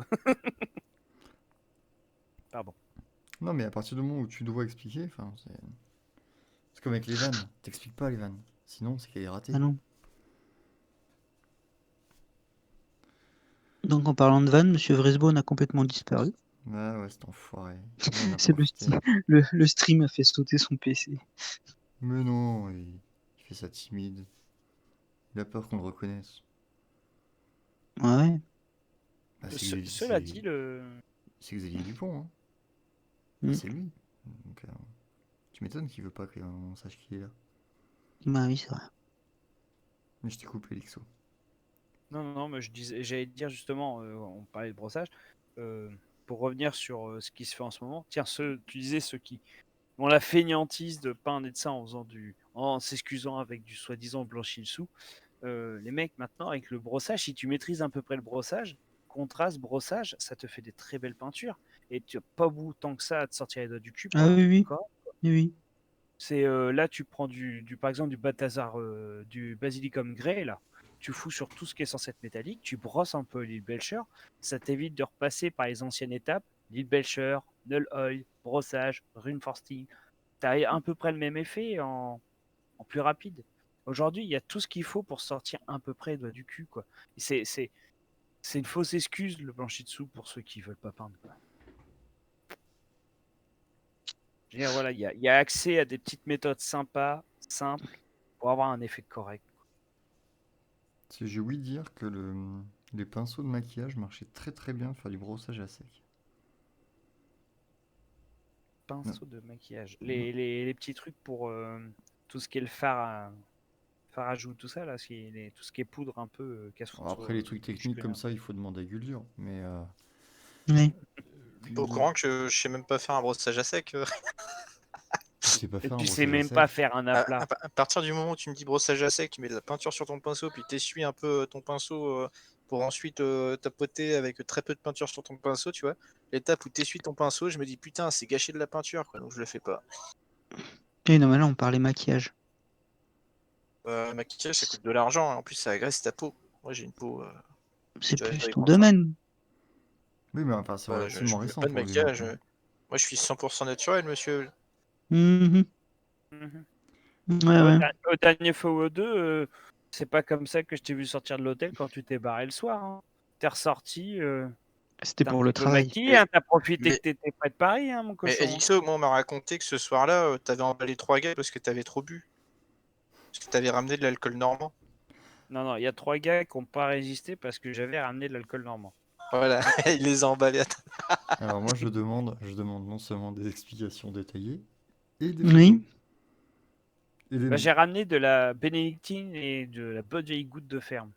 Pardon. Non, mais à partir du moment où tu dois expliquer, enfin, c'est comme avec les vannes. T'expliques pas les vannes. Sinon, c'est qu'elle est ratée. Ah non. Donc en parlant de Van, Monsieur Vresbone a complètement disparu. Ouais, cet enfoiré. Il en a C'est profité. le stream a fait sauter son PC. Mais non, il fait ça timide. Il a peur qu'on le reconnaisse. Ouais. Bah, Cela dit, c'est Xavier Dupont, hein. Mm. C'est lui. Donc, tu m'étonnes qu'il veut pas qu'on sache qu'il est là. Bah oui, c'est vrai. Mais je t'ai coupé, Lixo. non, mais j'allais te dire justement, on parlait de brossage. Pour revenir sur ce qui se fait en ce moment, tiens, tu disais ceux qui ont la fainéantise de peindre et de ça en s'excusant avec du soi-disant blanchi dessous. Les mecs, maintenant, avec le brossage, si tu maîtrises à peu près le brossage, contraste, brossage, ça te fait des très belles peintures. Et tu n'as pas bout tant que ça à te sortir les doigts du cul pour Ah un oui, truc oui. correct. Oui, oui. C'est là, tu prends par exemple du Balthazar, du Basilicum Grey, là. Tu fous sur tout ce qui est censé être métallique, tu brosses un peu l'île Belcher, ça t'évite de repasser par les anciennes étapes, l'île Belcher, Null Oil, brossage, Rune Forsting. t'as à peu près le même effet en plus rapide. Aujourd'hui, il y a tout ce qu'il faut pour sortir à peu près les doigts du cul, quoi. C'est une fausse excuse, le blanchi dessous, pour ceux qui veulent pas peindre, quoi. Je veux dire, voilà, il y a accès à des petites méthodes sympas, simples, pour avoir un effet correct. J'ai ouï dire que les pinceaux de maquillage marchaient très très bien pour faire du brossage à sec. Pinceau de maquillage. Les petits trucs pour tout ce qui est le fard à joues, tout ça, là, tout ce qui est poudre un peu casse-foutre. Alors après, les trucs techniques comme ça, il faut demander à Guldur. Mais Oui. T'es au courant que je sais même pas faire un brossage à sec. tu sais pas Et faire un tu sais brossage à même sec. pas faire un À, aplat. à partir du moment où tu me dis brossage à sec, tu mets de la peinture sur ton pinceau, puis t'essuies un peu ton pinceau pour ensuite tapoter avec très peu de peinture sur ton pinceau, tu vois. L'étape où t'essuies ton pinceau, je me dis putain, c'est gâcher de la peinture, quoi, donc je le fais pas. Oui, non, mais là, on parlait maquillage. Maquillage, ça coûte de l'argent, hein. En plus ça agresse ta peau. Moi j'ai une peau. C'est je dois plus y ton prendre soin. domaine. Oui, mais enfin, c'est Je relativement fais récent pas de pour maquillage. l'exemple. Moi je suis 100% naturel, monsieur. Mhm. Mhm. Ouais, ouais. Au dernier FO2, c'est pas comme ça que je t'ai vu sortir de l'hôtel quand tu t'es barré le soir, hein. T'es ressorti, C'était t'es un pour petit le peu travail. maquillé, hein, t'as profité mais- que t'étais près de Paris, hein, mon Mais cochon. Elixo, moi on m'a raconté que ce soir-là, t'avais emballé 3 gars parce que t'avais trop bu. Parce que t'avais ramené de l'alcool normand. Non, non, il y a 3 gars qui n'ont pas résisté parce que j'avais ramené de l'alcool normand. Voilà, il les a emballés. Alors moi, je demande non seulement des explications détaillées, et des photos. Oui. Et des Bah, noms. j'ai ramené de la bénédictine et de la bonne vieille goutte de ferme.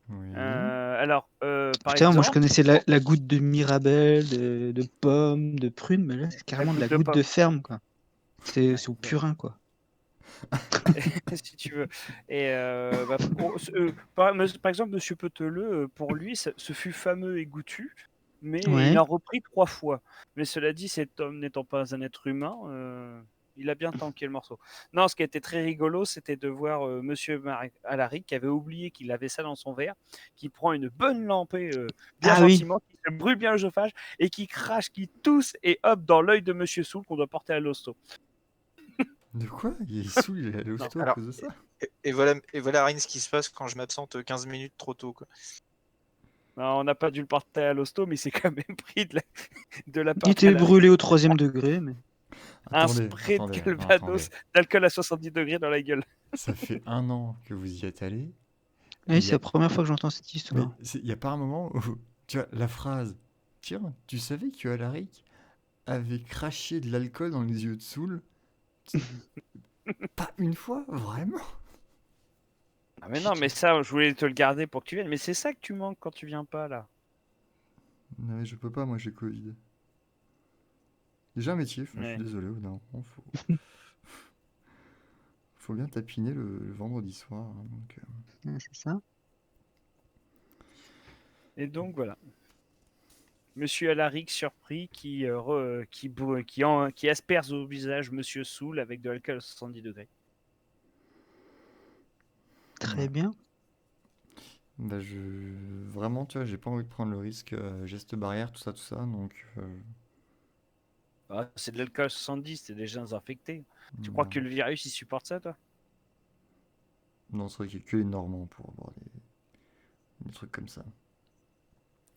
Oui. Alors, par Putain, moi je exemple, connaissais la goutte de Mirabelle, de pomme, de prune, mais là c'est carrément de la goutte de goutte pomme. de ferme, quoi. C'est Ouais, au purin, quoi. si tu veux. Et par exemple, Monsieur Peteleux, pour lui, ce fut fameux et goûtu, mais il Ouais. a repris 3 fois. Mais cela dit, cet homme n'étant pas un être humain, il a bien tanké le morceau. Non, ce qui était très rigolo, c'était de voir Monsieur Alaric qui avait oublié qu'il avait ça dans son verre, qui prend une bonne lampée bien Ah oui. gentiment, qui se brûle bien le chauffage et qui crache, qui tousse et hop dans l'œil de Monsieur Soul qu'on doit porter à l'hosto. De quoi? Il est saoul, il est allé au Non, sto à alors, cause de ça? et voilà Ryan, ce qui se passe quand je m'absente 15 minutes trop tôt, quoi. Non, on n'a pas dû le porter à l'hosto, mais c'est quand même pris de la Il part était brûlé au 3e degré, mais. un Attendez, spray de attendez, Calvados d'alcool à 70 degrés dans la gueule. Ça fait 1 an que vous y êtes allé. Et Oui, c'est la première fois que j'entends cette Mais histoire. il n'y a pas un moment où, tu vois, la phrase, tiens, tu savais que Alaric avait craché de l'alcool dans les yeux de Soul? Pas une fois, vraiment? Ah mais non, mais ça, je voulais te le garder pour que tu viennes. Mais c'est ça que tu manques quand tu viens pas, là. Non, mais je peux pas, moi j'ai Covid. Déjà un métier, je suis Ouais. désolé, au bout d'un moment, faut bien tapiner le vendredi soir. Hein, donc, Ouais, c'est ça. Et donc, voilà. Monsieur Alaric surpris qui asperge au visage Monsieur Soul avec de l'alcool à 70 degrés. Très Ouais. bien. Bah, vraiment, tu vois, j'ai pas envie de prendre le risque, geste barrière, tout ça, donc Ah, c'est de l'alcool à 70, c'est déjà infecté. Tu crois non. que le virus, il supporte ça, toi? Non, c'est vrai qu'il y a que les Normands pour avoir des trucs comme ça.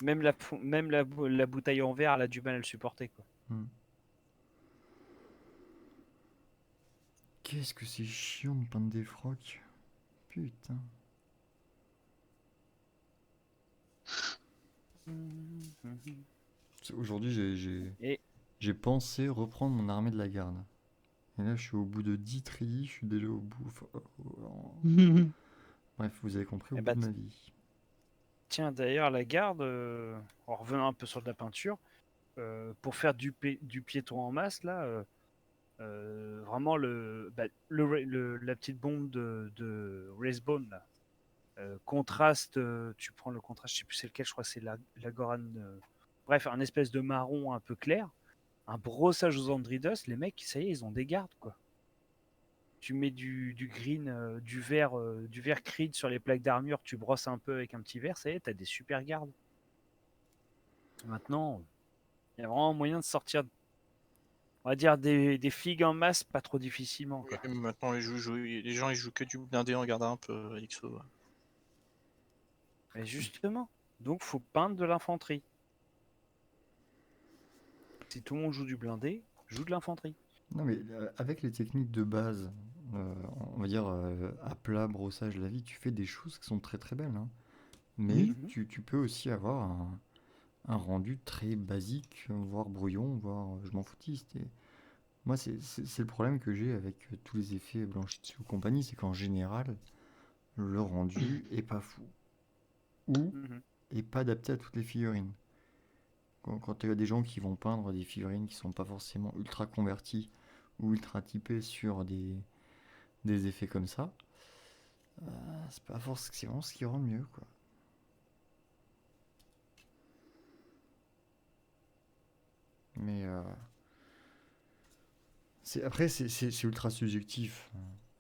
Même la bouteille en verre, elle a du mal à le supporter, quoi. Hmm. Qu'est-ce que c'est chiant de peindre des frocs. Putain. Aujourd'hui, Et j'ai pensé reprendre mon armée de la garde. Et là, je suis au bout de 10 treillis, je suis déjà au bout. Bref, vous avez compris, au Eh bout bah, de ma vie. tiens, d'ailleurs, la garde, en revenant un peu sur de la peinture, pour faire du piéton en masse, là, vraiment la petite bombe de Racebone, là, contraste, tu prends le contraste, je sais plus c'est lequel, je crois que c'est la Goran. Bref, un espèce de marron un peu clair, un brossage aux Andridos, les mecs, ça y est, ils ont des gardes, quoi. Tu mets du green, du vert creed sur les plaques d'armure, tu brosses un peu avec un petit verre, ça y est, t'as des super gardes. Maintenant, il y a vraiment moyen de sortir on va dire des figues en masse, pas trop difficilement, quoi. Mais maintenant, les gens ils jouent que du blindé, on regarde un peu XO. Ouais. Mais justement, donc faut peindre de l'infanterie. Si tout le monde joue du blindé, joue de l'infanterie. Non, mais avec les techniques de base, on va dire à plat, brossage, la vie, tu fais des choses qui sont très très belles, hein. Mais Oui. tu peux aussi avoir un rendu très basique, voire brouillon, voire je m'en foutiste. Et moi, c'est le problème que j'ai avec tous les effets Blanchitsu ou compagnie, c'est qu'en général, le rendu est pas fou. Ou Mhm. est pas adapté à toutes les figurines. Quand il y a des gens qui vont peindre des figurines qui sont pas forcément ultra converties ou ultra typées sur des effets comme ça, c'est pas forcément ce qui rend mieux, quoi. Mais après, c'est ultra subjectif.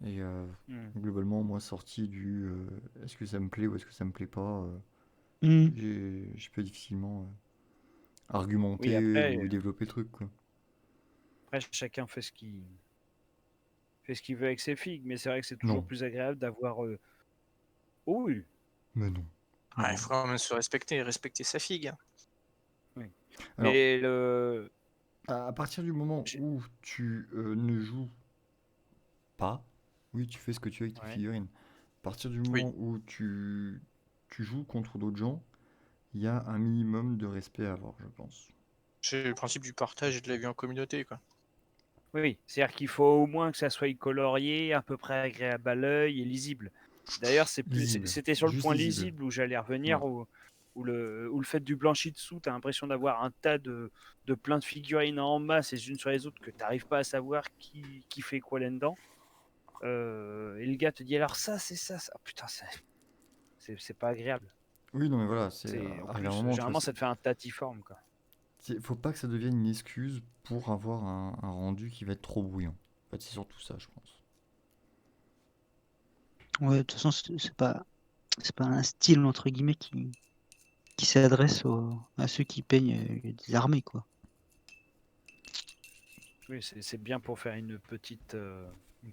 Et Mhm. globalement, moi, sorti du est-ce que ça me plaît ou est-ce que ça me plaît pas, Hmm. je peux difficilement Oui, argumenter après, ou développer le truc, quoi. après chacun fait ce qu'il veut avec ses figues, mais c'est vrai que c'est toujours Non, plus agréable d'avoir. Oh oui, mais non. Ah, il Non. faut quand même se respecter et respecter sa figue. oui. Alors, Mais le. à partir du moment j'ai- où tu ne joues pas, oui, tu fais ce que tu veux avec tes Ouais. figurines. À partir du Oui, moment où tu joues contre d'autres gens, il y a un minimum de respect à avoir, je pense. c'est le principe du partage et de la vie en communauté, quoi. Oui, oui. C'est-à-dire qu'il faut au moins que ça soit colorié, à peu près agréable à l'œil et lisible. D'ailleurs, Lisible, c'était sur le juste point lisible. lisible où j'allais Ouais. revenir, où le fait du blanchi dessous, tu as l'impression d'avoir un tas de plein de figurines en masse les unes sur les autres que tu n'arrives pas à savoir qui fait quoi là-dedans. Et le gars te dit alors ça, c'est ça, ça. Oh, putain, c'est pas agréable. Oui, non, mais voilà, En arrive un plus, moment, tu vois, généralement, ça te fait un tatiforme, quoi. faut pas que ça devienne une excuse pour avoir un rendu qui va être trop bruyant. En fait, c'est surtout ça, je pense. Ouais, de toute façon, c'est pas un style entre guillemets qui s'adresse à ceux qui peignent des armées, quoi. Oui, c'est bien pour faire une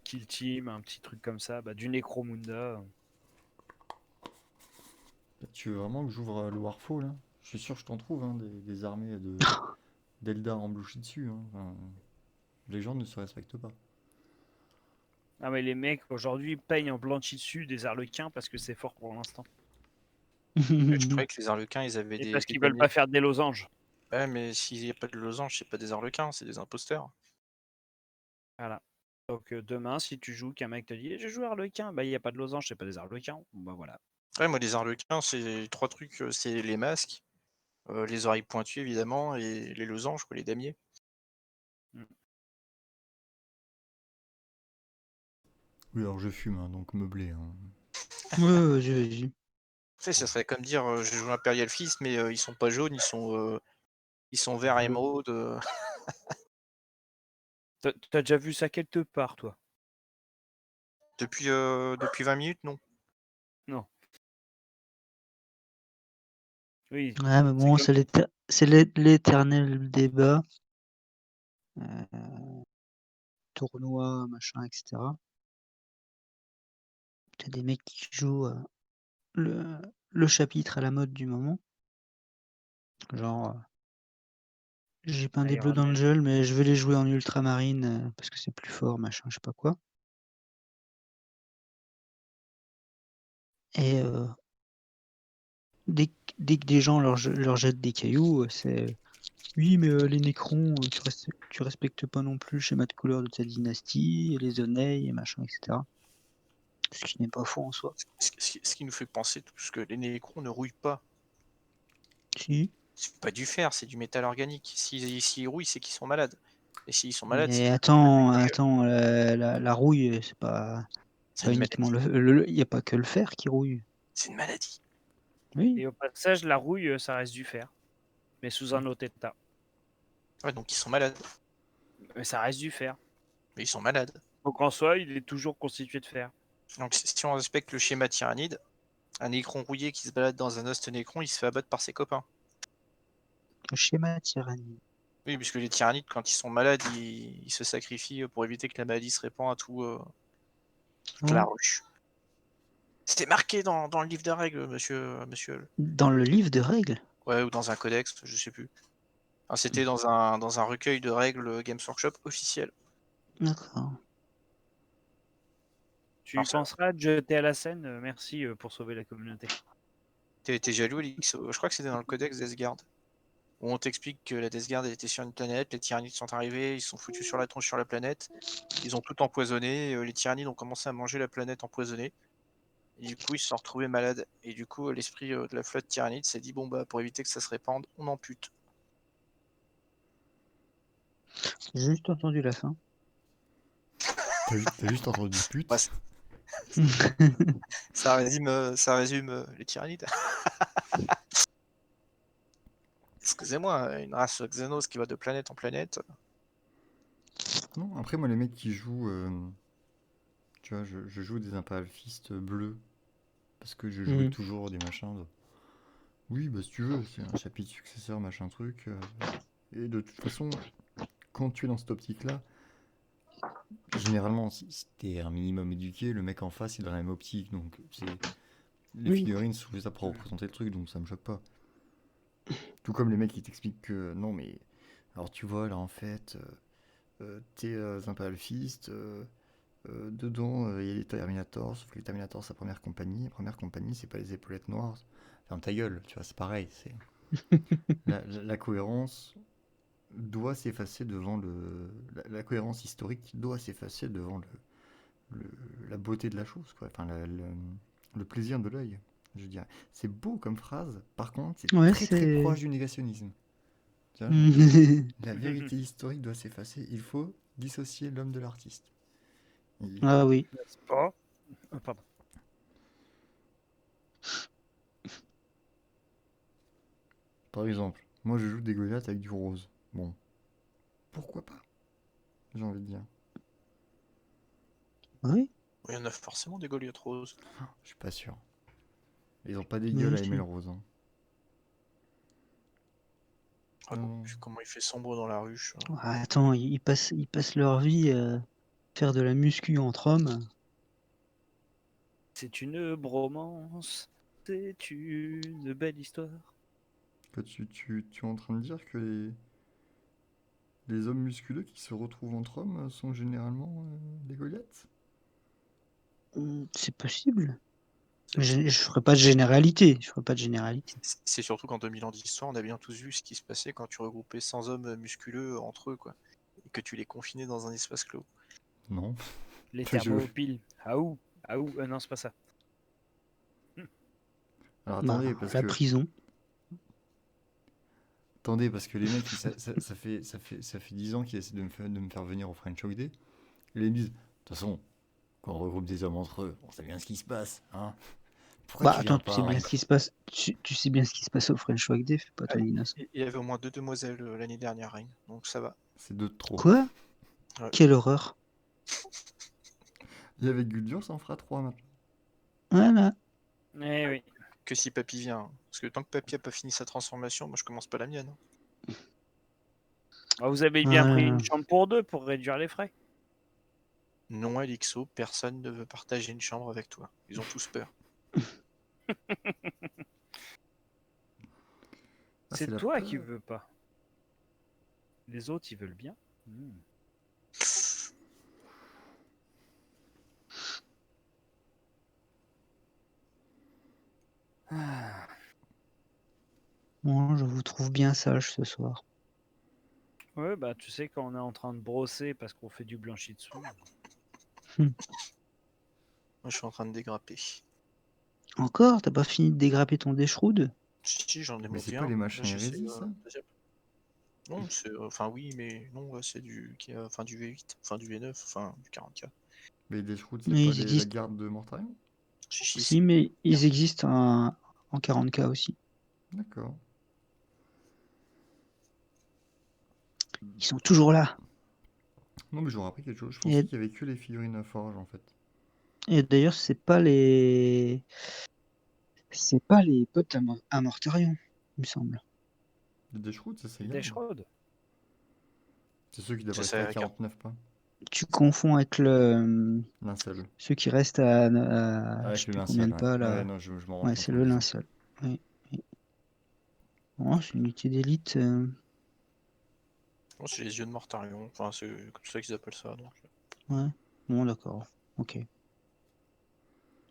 kill team, un petit truc comme ça, bah, du Necromunda. Tu veux vraiment que j'ouvre le Warfall, là? Je suis sûr que je t'en trouve, hein, des armées d'Eldar emblouchées dessus, hein. Enfin, les gens ne se respectent pas. Ah mais les mecs aujourd'hui peignent en blanchi dessus des arlequins parce que c'est fort pour l'instant. Je croyais que les arlequins, ils avaient Et parce des qu'ils veulent pas damiers. faire des losanges. Ouais, mais s'il n'y a pas de losange, c'est pas des arlequins, c'est des imposteurs. Voilà. Donc demain, si tu joues, qu'un mec te dit je joue arlequin, bah il n'y a pas de losange, c'est pas des arlequins. Bon, bah voilà. Ouais, moi, les arlequins, c'est trois trucs, c'est les masques, les oreilles pointues, évidemment, et les losanges, quoi, les damiers. Mm. Oui, alors je fume, hein, donc meublé, hein. Ouais, j'ai vu. Tu sais, ça serait comme dire, je joue Imperial Fist, mais ils sont pas jaunes, ils sont verts Bleu. émeraude. T'as déjà vu ça quelque part, toi? Depuis 20 minutes, non. Non. Oui. Ouais, mais C'est bon, comme. c'est l'éternel débat, tournoi, machin, etc. T'as des mecs qui jouent le, le chapitre à la mode du moment. Genre, j'ai peint des Blood Iron Man. Angel, mais je vais les jouer en ultramarine parce que c'est plus fort, machin, je sais pas quoi. Et dès que des gens leur jettent des cailloux, c'est oui, mais les Nécrons, tu respectes pas non plus le schéma de couleur de ta dynastie, et les Oneil, et machin, etc. Ce qui n'est pas faux en soi. Ce qui nous fait penser tous que les nécrons ne rouillent pas. Si. C'est pas du fer, c'est du métal organique. S'ils rouillent, c'est qu'ils sont malades. Et s'ils sont malades, c'est Mais qu'ils attends, la rouille, c'est c'est pas une uniquement maladie. il n'y a pas que le fer qui rouille. C'est une maladie. Oui. Et au passage, la rouille, ça reste du fer, mais sous un autre état. Ouais, donc ils sont malades. Mais ça reste du fer. Mais ils sont malades. Donc en soi, il est toujours constitué de fer. Donc si on respecte le schéma tyrannide, un nécron rouillé qui se balade dans un host nécron, il se fait abattre par ses copains. Le schéma tyrannie. Oui, puisque les tyrannides, quand ils sont malades, ils se sacrifient pour éviter que la maladie se répande à toute la Ouais. ruche. C'était marqué dans le livre de règles, monsieur. Dans le livre de règles? Ouais, ou dans un codex, je sais plus. Enfin, c'était dans un recueil de règles Games Workshop officiel. D'accord. Tu Alors, ça, penseras de jeter à la scène. Merci pour sauver la communauté. t'es jaloux, Alix? Je crois que c'était dans le codex Death Guard. Où on t'explique que la Death Guard elle était sur une planète, les tyrannides sont arrivés, ils se sont foutus sur la tronche sur la planète, ils ont tout empoisonné, les tyrannides ont commencé à manger la planète empoisonnée, et du coup ils se sont retrouvés malades, et du coup l'esprit de la flotte tyrannide s'est dit bon bah pour éviter que ça se répande, on ampute. J'ai juste entendu la fin. T'as juste entendu pute. Ouais, ça résume les tyrannides. Excusez-moi, une race Xenos qui va de planète en planète. Non, après, moi, les mecs qui jouent. Tu vois, je joue des Imperial Fist bleus. Parce que je jouais Mhm. toujours des machins. Oui, bah si tu veux, c'est un chapitre successeur, machin truc. Et de toute façon, quand tu es dans cette optique-là, généralement, si t'es un minimum éduqué, le mec en face, il est dans la même optique. Donc, les Oui. figurines sont juste là pour représenter le truc, donc ça me choque pas. Tout comme les mecs qui t'expliquent que non, mais. Alors, tu vois, là, en fait, t'es Imperial Fist. Dedans, il y a les Terminators, sauf que les Terminators, c'est la première compagnie. La première compagnie, c'est pas les épaulettes noires. Ferme ta gueule, tu vois, c'est pareil. La cohérence doit s'effacer devant le. La cohérence historique doit s'effacer devant la beauté de la chose, quoi. Enfin, le plaisir de l'œil, je dirais. C'est beau comme phrase, par contre, c'est Ouais, très très c'est. proche du négationnisme. Tu vois, genre, la vérité historique doit s'effacer. Il faut dissocier l'homme de l'artiste. Il- Ah oui. N'est-ce pas? Pardon. Par exemple, moi je joue des Goliaths avec du rose. Bon, pourquoi pas, j'ai envie de dire. Oui. Il y en a forcément des Goliaths roses. Je suis pas sûr. Ils ont pas des Moi gueules à aimer le aussi. rose. Hein. Ah bon, Non. vu comment il fait sombre dans la ruche. Ah, attends, ils passent leur vie à faire de la muscu entre hommes. C'est une bromance. C'est une belle histoire. Que tu es en train de dire que les hommes musculeux qui se retrouvent entre hommes sont généralement des Goliaths. C'est possible. C'est Mais possible. je ferai pas de généralité. Je ferai pas de généralité. C'est surtout qu'en 2000 ans d'histoire, on a bien tous vu ce qui se passait quand tu regroupais 100 hommes musculeux entre eux, quoi. Et que tu les confinais dans un espace clos. Non. Les Enfin, thermopiles. Aou. Aou. Non, c'est pas ça. Alors Bah, attendez, parce la que prison. les mecs, ça fait 10 ans qu'ils essaient de me faire venir au French Hog Day. Et là, ils me disent, de toute façon, quand on regroupe des hommes entre eux, on sait bien ce qui se passe, hein. Pourquoi Bah tu attends, viens tu sais pas, bien hein. ce qui se passe. Tu sais bien ce qui se passe au French Wag Day, fais pas Ah, ton innocent. il y avait au moins 2 demoiselles l'année dernière, Reine, donc ça va. C'est deux de trop. Quoi? Ouais. Quelle horreur. Et avec Guldur, ça en fera 3 maintenant. Voilà. Eh oui. Que si Papy vient. Hein. Parce que tant que Papy a pas fini sa transformation, moi je commence pas la mienne. Hein. Ah, vous avez bien pris Voilà. une chambre pour deux pour réduire les frais. Non, Alixo, personne ne veut partager une chambre avec toi. Ils ont tous peur. Ah, c'est C'est la toi qui peur. veux pas. Les autres, ils veulent bien. Ah. Bon, je vous trouve bien sage ce soir. Ouais, bah tu sais quand on est en train de brosser parce qu'on fait du blanchi dessous. Moi je suis en train de dégrapper. Encore? T'as pas fini de dégrapper ton déchroude? Si, j'en ai Mais monté c'est pas un. les Là, machins j'essaie hérésie, ça? deuxième. Non, c'est. Enfin, oui, mais non, ouais, c'est du. Enfin, du V8, enfin, du V9, enfin, du 44. Mais les Shrouds, c'est Mais pas ils la existent. garde de Mortarion? Si, Si, mais ils existent en 40K aussi. D'accord. Ils sont toujours là. Non, mais j'aurais appris quelque chose. Je pensais Et, qu'il y avait que les figurines à forge, en fait. et d'ailleurs, c'est pas les. C'est pas les potes à Mortarion, il me semble. Les Shrouds, ça Les garde. Dashroad. C'est ceux qui doivent C'est rester ça, à avec 49 pas. Tu confonds avec Linceul. ceux qui restent à je Avec sais le plus combien linceul, de pas ouais. Ouais, là. non, je m'en rends Ouais, compte c'est en le lisant. linceul. Oui. Oui. Oh, c'est une unité d'élite. Je pense que c'est les yeux de Mortarion. Enfin, c'est comme ça qu'ils appellent ça. Donc. Ouais. Bon, d'accord. Ok.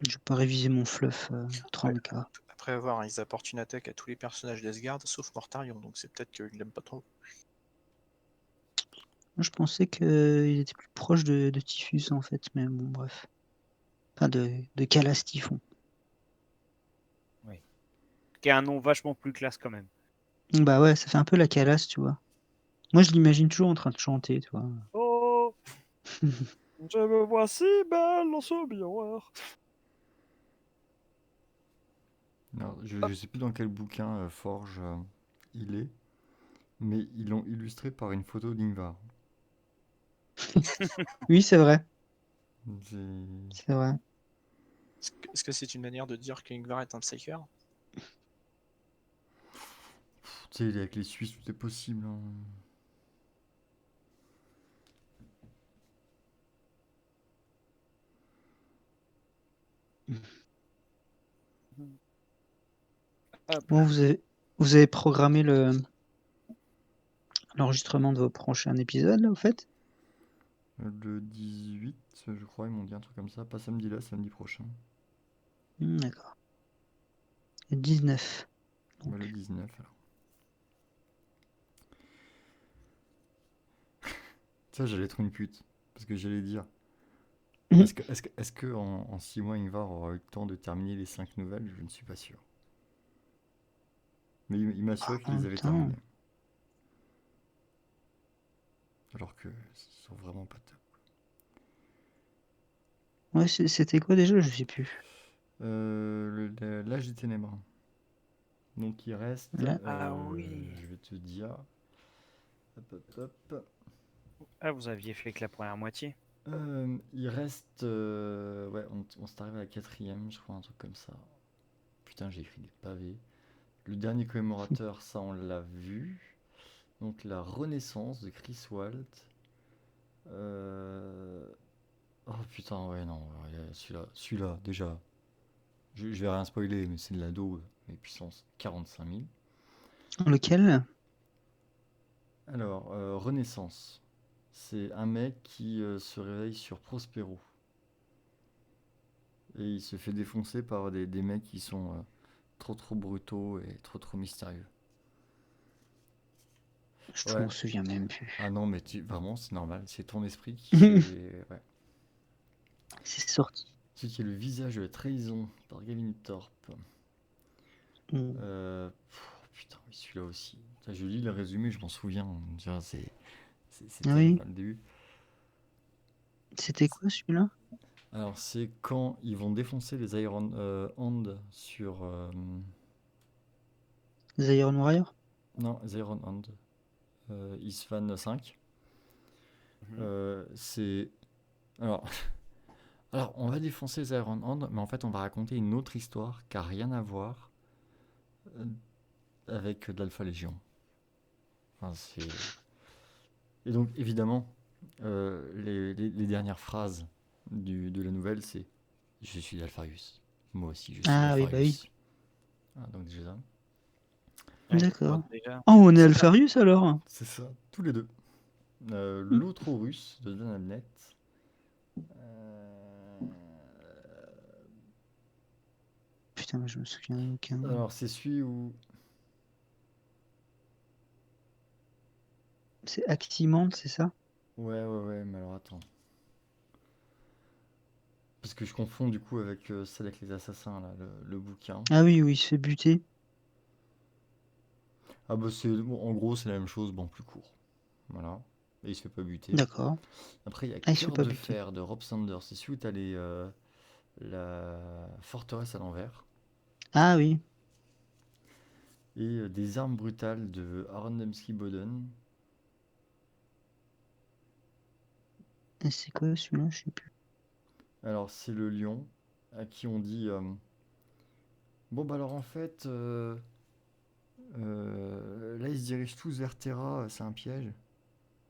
Je vais pas réviser mon fluff Après, 30K. après avoir, ils apportent une attaque à tous les personnages d'Asgard, sauf Mortarion. Donc c'est peut-être qu'ils l'aiment pas trop. Moi, je pensais qu'il était plus proche de Typhus en fait, mais bon, bref. Enfin, de Calas Typhon. Qui a un nom vachement plus classe quand même. Bah ouais, ça fait un peu la Calas, tu vois. Moi, je l'imagine toujours en train de chanter, tu vois. Oh, je me vois si belle dans ce miroir. Alors, je sais plus dans quel bouquin Forge il est, mais ils l'ont illustré par une photo d'Ingvar. Oui, c'est vrai. C'est- C'est vrai. Est-ce que c'est une manière de dire que Ingvar est un Psyker? Tu sais, il est avec les Suisses, tout est possible, hein. Hop Bon, là. vous avez programmé l'enregistrement de vos prochains épisodes, là, au fait? Le 18, je crois, ils m'ont dit un truc comme ça. Pas samedi là, samedi prochain. D'accord. Le 19. Bah, le Donc. 19 alors. Ça, j'allais être une pute. Parce que j'allais dire. Est-ce que en 6 mois, Ingvar aura eu le temps de terminer les 5 nouvelles? Je ne suis pas sûr. Mais il m'a assuré qu'il En les même avait temps. terminées. Alors que ce sont vraiment pas top. Ouais, c'était quoi déjà? Je sais plus. L'âge des ténèbres. Donc il reste, Là. Ah oui. je vais te dire, hop, hop, hop. Ah, vous aviez fait que la première moitié. Il reste, ouais, on s'est arrivé à la quatrième, je crois, un truc comme ça. Putain, j'ai écrit des pavés. Le dernier commémorateur, ça on l'a vu. Donc la renaissance de Chris Walt. Euh, Oh putain, ouais, non, celui-là, déjà, je vais rien spoiler, mais c'est de la daube, mais puissance 45 000. Lequel? Alors, Renaissance, c'est un mec qui se réveille sur Prospero. Et il se fait défoncer par des mecs qui sont trop brutaux et trop mystérieux. Je Ouais. m'en souviens même plus. Ah non, mais vraiment, c'est normal, c'est ton esprit qui est... Ouais. C'est sorti. Celui qui est le visage de la trahison par Gavin Thorpe. Mm. Putain, oui, celui-là aussi. Putain, je lis le résumé, je m'en souviens. Tiens, c'est Ah terrible, oui. hein, le début. C'était quoi celui-là? Alors, c'est quand ils vont défoncer les Iron Hand sur... The Iron Warrior? non, les Iron Hand. Isfan 5. Mhm. C'est... Alors... Alors, on va défoncer les Iron Hand, mais en fait, on va raconter une autre histoire qui n'a rien à voir euh, avec de l'Alpha Légion. Enfin, c'est... Et donc, évidemment, les dernières phrases de la nouvelle, c'est Je suis d'Alpharius. Moi aussi, je suis Ah oui, bah oui. d'Alpharius. Ah, donc déjà, Ouais, D'accord. bon, déjà. Oh, on est C'est pas- Alpharius alors? c'est ça, tous les deux. Mm. L'autre russe de Dan Abnett. Euh, Putain, mais je me souviens aucun. Alors, c'est celui où. C'est Actimante, c'est ça? Ouais, mais alors attends. Parce que je confonds du coup avec celle avec les assassins, là, le bouquin. Ah oui, oui, il se fait buter. Ah bah c'est, bon, en gros c'est la même chose, bon plus court. Voilà. Et il se fait pas buter. D'accord. Après il y a Ah, il se fait Cœur pas de buter. fer de Rob Sanders. C'est celui où t'as la forteresse à l'envers. Ah oui. Et des armes brutales de Arondemski Boden. Et c'est quoi celui-là? Je sais plus. Alors c'est le lion à qui on dit bon bah alors en fait là ils se dirigent tous vers Terra, c'est un piège.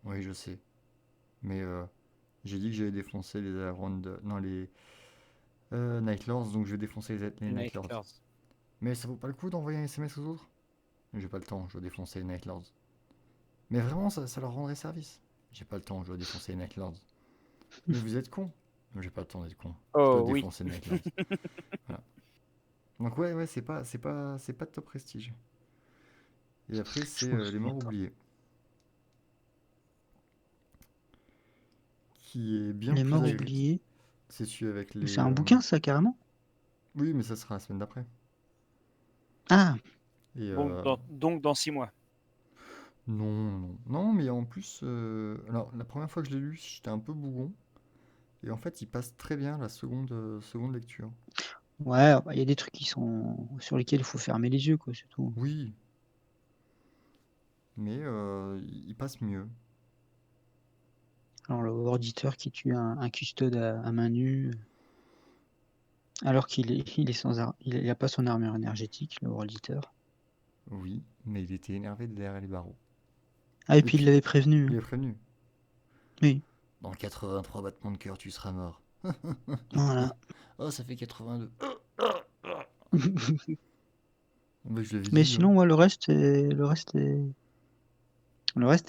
Oui, je sais. Mais j'ai dit que j'allais défoncer les non, les Night Lords, donc je vais défoncer les Night Lords. Nightlords. Mais ça vaut pas le coup d'envoyer un SMS aux autres? J'ai pas le temps, je dois défoncer les Night Lords. Mais vraiment, ça leur rendrait service. J'ai pas le temps, je dois défoncer les Night Lords. Mais vous êtes cons. J'ai pas le temps d'être con. Je Oh dois oui. défoncer les Night Lords. Voilà. Donc ouais, c'est pas top prestige. Et après, c'est Je pense les morts oubliés. Qui est bien Les plus morts agréable. oubliés. C'est celui avec Mais les... c'est un bouquin, ça, carrément? Oui, mais ça sera la semaine d'après. Ah, Et Donc dans 6 mois. non, mais en plus, alors la première fois que je l'ai lu, j'étais un peu bougon. Et en fait, il passe très bien la seconde lecture. ouais, il y a des trucs sur lesquels il faut fermer les yeux, quoi, c'est tout. Oui, mais il passe mieux. Alors, le auditeur qui tue un custode à main nue, alors il est il n'a pas son armure énergétique, le auditeur. Oui, mais il était énervé derrière les barreaux. Ah, et Et puis il puis, l'avait prévenu. il Hein. est prévenu. Oui, Dans 83 battements de cœur, tu seras mort. voilà. Oh, ça fait 82. Mais je l'avais Mais dit, hein. sinon, ouais, le reste est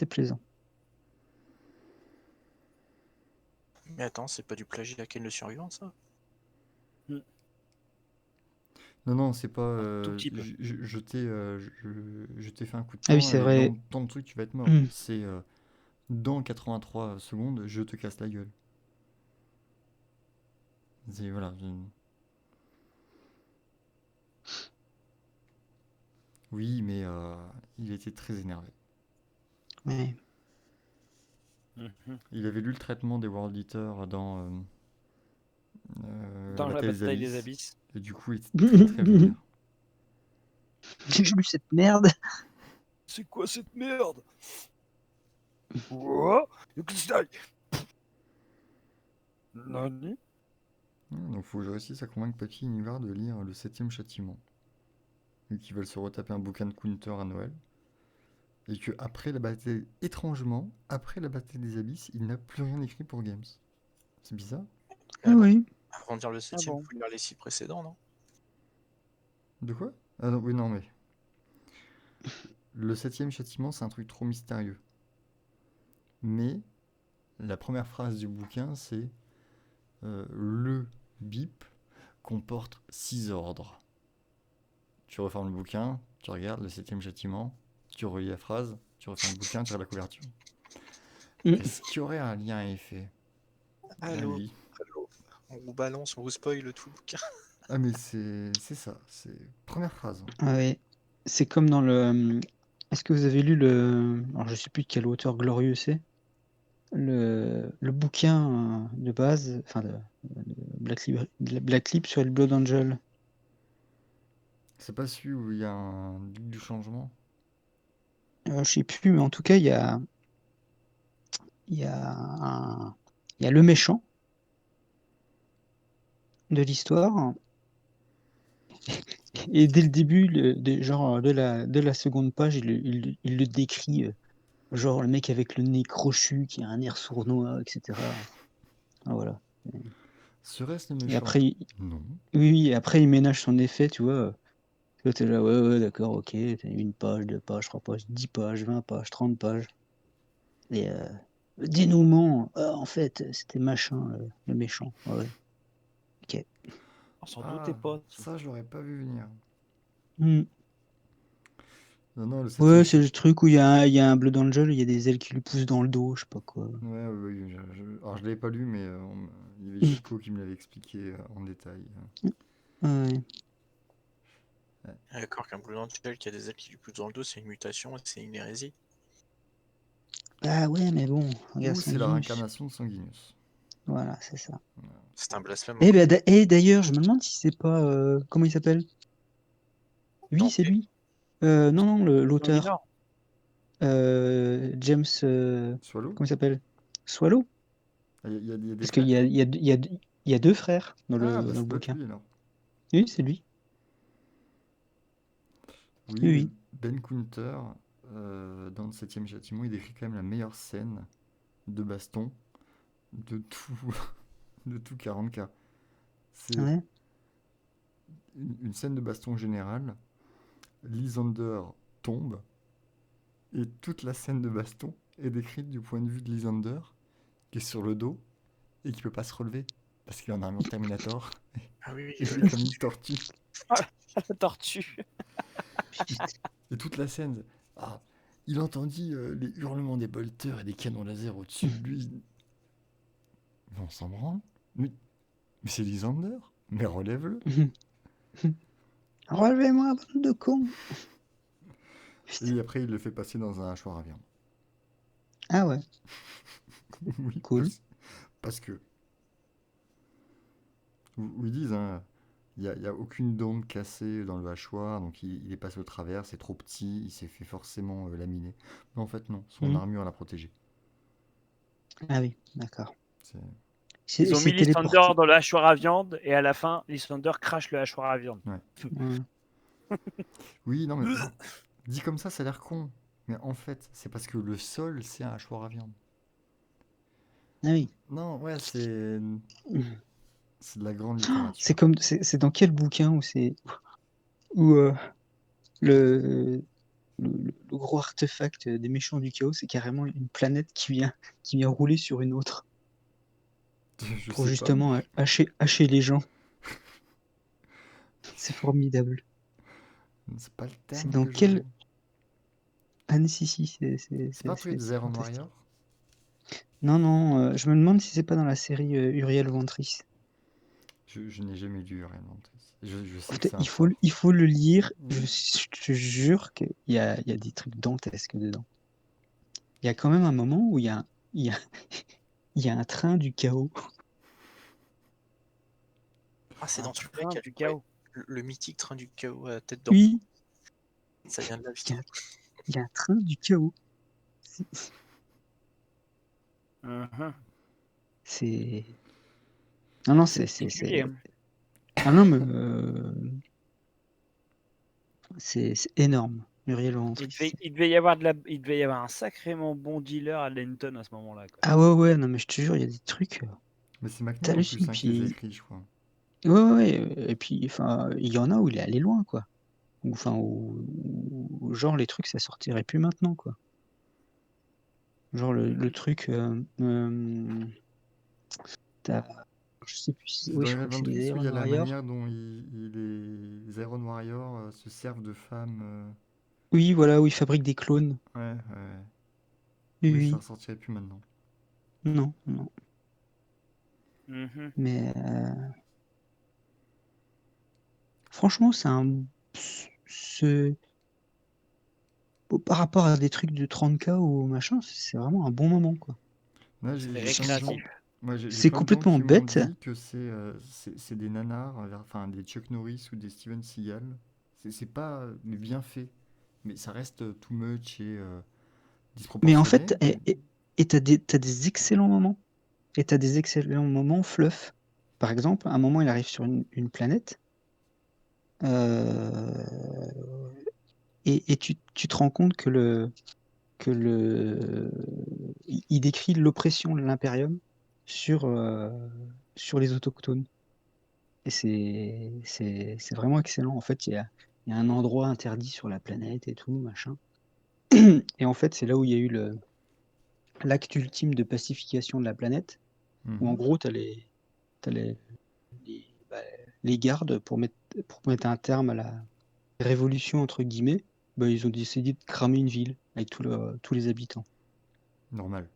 plaisant. Mais attends, c'est pas du plagiat Ken le survivant, ça? Non, c'est pas. Tout petit peu. Je t'ai fait un coup de Ah oui, poing c'est et vrai. dans tant de trucs, tu vas être mort. Hmm. C'est dans 83 secondes, je te casse la gueule. C'est voilà. Oui, mais il était très énervé. Ouais. Mhm. Il avait lu le traitement des World Eaters dans Dans la bataille bataille des Abysses, abysses. et du coup, il était très très vénère. J'ai lu cette merde. C'est quoi cette merde? Quoi? Nani? Donc, faut que je réussisse à convaincre Papy et Nivar de lire le 7ème châtiment. Vu qu'ils veulent se retaper un bouquin de Counter à Noël. Et que après la bataille, étrangement, après la bataille des abysses, il n'a plus rien écrit pour Games. C'est bizarre. Ah oui. Avant de lire le 7ème, bon. faut lire les 6 précédents, non? De quoi? Ah non, oui, non, mais. Le 7ème châtiment, c'est un truc trop mystérieux. Mais la première phrase du bouquin, c'est le bip comporte 6 ordres. Tu refermes le bouquin, tu regardes le 7ème châtiment, tu relis la phrase, tu refermes le bouquin, tu regardes la couverture. Est-ce qu'il y aurait un lien à effet? Allô? Oui. Allô? On vous balance, on vous spoil tout le bouquin. Ah, mais c'est ça, c'est première phrase. Ah ouais. C'est comme dans le. Est-ce que vous avez lu le. Alors, je sais plus de quel auteur glorieux c'est. Le bouquin de base, enfin de Black Lip sur le Blood Angel. C'est pas celui où il y a un duc du changement? Je sais plus, mais en tout cas, il y a un- il y a le méchant de l'histoire. Et dès le début, genre de la seconde page, il le décrit, genre le mec avec le nez crochu, qui a un air sournois, etc. Ah, voilà. Serait-ce le Et méchant? après, Non. oui, et après il ménage son effet, tu vois. Toi, t'es là, ouais, d'accord, ok, t'as une page, 2 pages, 3 pages, 10 pages, 20 pages, 30 pages. Et le dénouement, ah, en fait, c'était machin, le méchant. Ouais, ok. On s'en doutait Ah, pas. ça, je l'aurais pas vu venir. Hmm. Non, le 7ème Ouais, c'est le truc où il y a un Blood Angel, il y a des ailes qui lui poussent dans le dos, je sais pas quoi. Ouais, oui, alors je l'avais pas lu, mais il y avait Hmm. Chico qui me l'avait expliqué en détail. Ouais. D'accord, qu'un Blue Angel qui a des ailes qui lui poussent dans le dos, c'est une mutation, c'est une hérésie. Ah ouais, mais bon, regarde Ou c'est la Sanguinus. réincarnation de Sanguinus. Voilà, c'est ça. C'est un blasphème. Et d'ailleurs, je me demande si c'est pas. Comment il s'appelle? Oui, c'est lui. Non, l'auteur. Sanguinor. James. Swallow? Comment il s'appelle? Swallow? Il y a des Parce qu'il frères? y a 2 frères dans Ah, bah dans ça le doit être bouquin. lui alors. Oui, c'est lui. Oui, Oui, mais oui. Ben Counter, dans le 7e châtiment, il décrit quand même la meilleure scène de baston de tout, de tout 40K. C'est Ouais. une scène de baston générale. Lysander tombe et toute la scène de baston est décrite du point de vue de Lysander qui est sur le dos et qui peut pas se relever parce qu'il est en armure Terminator Ah oui, et il est comme une tortue. La tortue. Putain. Et toute la scène, ah, il entendit les hurlements des bolteurs et des canons laser au-dessus de lui. Mais on s'en branle. Mais c'est Lysander. Mais relève-le. Relevez-moi, bande de cons. Putain. Et après, il le fait passer dans un hachoir à viande. Ah ouais, Oui, cool. parce que où ils disent, hein, il y a aucune dôme cassée dans le hachoir, donc il est passé au travers, c'est trop petit, il s'est fait forcément laminer. Mais en fait, non, son Mhm. armure l'a protégé. Ah oui, d'accord. C'est- Ils ont mis C'est Lysander téléporté. dans le hachoir à viande et à la fin, Lysander crache le hachoir à viande. Ouais. Oui, non, mais dit comme ça a l'air con. Mais en fait, c'est parce que le sol, c'est un hachoir à viande. Ah oui. Non, ouais, c'est de la grande C'est littérature. comme c'est dans quel bouquin où le, le gros artefact des méchants du chaos, c'est carrément une planète qui vient rouler sur une autre Je pour sais pas. justement hacher les gens. C'est formidable. C'est pas le C'est terme dans que je... quel... Ah non, si, C'est pas un truc des Iron fantastique. Warrior? Non, non, je me demande si c'est pas dans la série Uriel Ventris. Je n'ai jamais lu Iron Mantis. Je sais que Putain, c'est un fort. il faut le lire. Oui. Je te jure qu'il y a des trucs dantesques dedans. Il y a quand même un moment où il y a, il y a un train du chaos. Ah, c'est Un dans celui-là train qu'il y a du ouais, chaos. le mythique train du chaos à tête d'ampoule. Oui, Ça vient de la il y a, vie. il y a un train du chaos. Mhm. C'est... Non, non, C'est particulier. Hein. Ah non, mais c'est énorme. Uriel Ventris. Il devait y avoir un sacrément bon dealer à Lenton à ce moment-là. Quoi. Ah ouais, ouais, non, mais je te jure, il y a des trucs. Mais c'est McNeil en plus T'hallucines. hein, qui les a Puis... écrits, je crois. Ouais, ouais, ouais. Et puis, enfin, il y en a où il est allé loin, quoi. Enfin, genre, les trucs, ça sortirait plus maintenant, quoi. Genre, le truc. T'as- je sais plus. C'est Oui, dans je Iron crois que c'est les Mantis où il y Iron a la Warriors. manière dont les Iron Warriors se servent de femmes. Oui, voilà, où ils fabriquent des clones. Ouais, ouais. Oui, Oui, ça oui. ressortirait plus maintenant. Non, non. Mhm. Mais franchement, ce- par rapport à des trucs de 30K ou machin, c'est vraiment un bon moment, quoi. Là, C'est j'ai plein de gens. récréatif. Moi, j'ai C'est plein de gens complètement qui m'ont bête. dit que c'est des nanars, enfin des Chuck Norris ou des Steven Seagal. C'est pas bien fait, mais ça reste too much et Mais en disproportionné. fait, et t'as des excellents moments. Et t'as des excellents moments fluff. Par exemple, à un moment, il arrive sur une planète. euh, et tu te rends compte il décrit l'oppression de l'Imperium sur, sur les autochtones. Et c'est vraiment excellent. En fait, il y a un endroit interdit sur la planète et tout, machin. Et en fait, c'est là où il y a eu l'acte ultime de pacification de la planète, où en Mhm. gros, t'as les, bah, les gardes pour mettre un terme à la révolution, entre guillemets, bah, ils ont décidé de cramer une ville avec tous les habitants. Normal.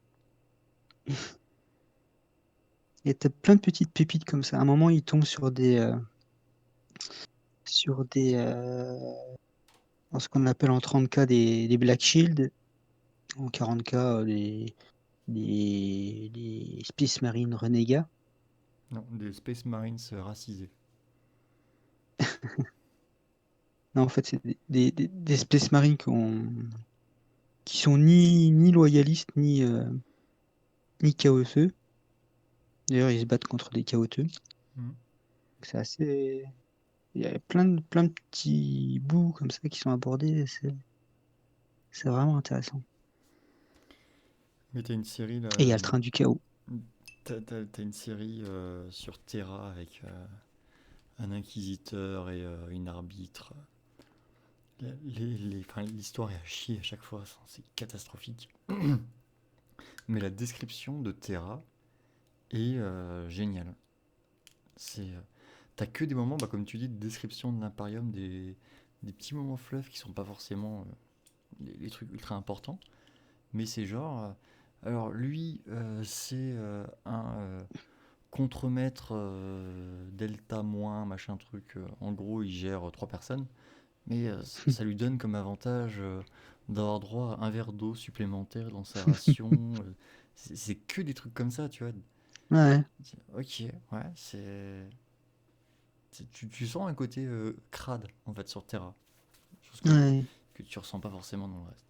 Et t'as plein de petites pépites comme ça. À un moment, ils tombent sur ce qu'on appelle en 30K des Black Shield, en 40K des Space Marines renégats. Non, des Space Marines racisés. Non, en fait, c'est des Space Marines qui sont ni loyalistes ni chaotieux. D'ailleurs, ils se battent contre des chaotieux. Mhm. C'est assez. Il y a plein de petits bouts comme ça qui sont abordés. C'est vraiment intéressant. Mais t'as une série là. Et il y a le train du chaos. T'as une série sur Terra avec un inquisiteur et une arbitre. Enfin, l'histoire est à chier à chaque fois, c'est catastrophique. Mais la description de Terra est géniale. T'as que des moments, comme tu dis, de description de l'Imperium, des petits moments fleuves qui sont pas forcément les trucs ultra importants, mais c'est genre. Alors lui, c'est un contremaître delta moins machin truc. En gros, il gère 3 personnes, mais ça lui donne comme avantage d'avoir droit à un verre d'eau supplémentaire dans sa ration. C'est que des trucs comme ça, tu vois. Ouais, Ok, ouais, tu sens un côté crade en fait sur Terra, chose ouais. que tu ressens pas forcément dans le reste.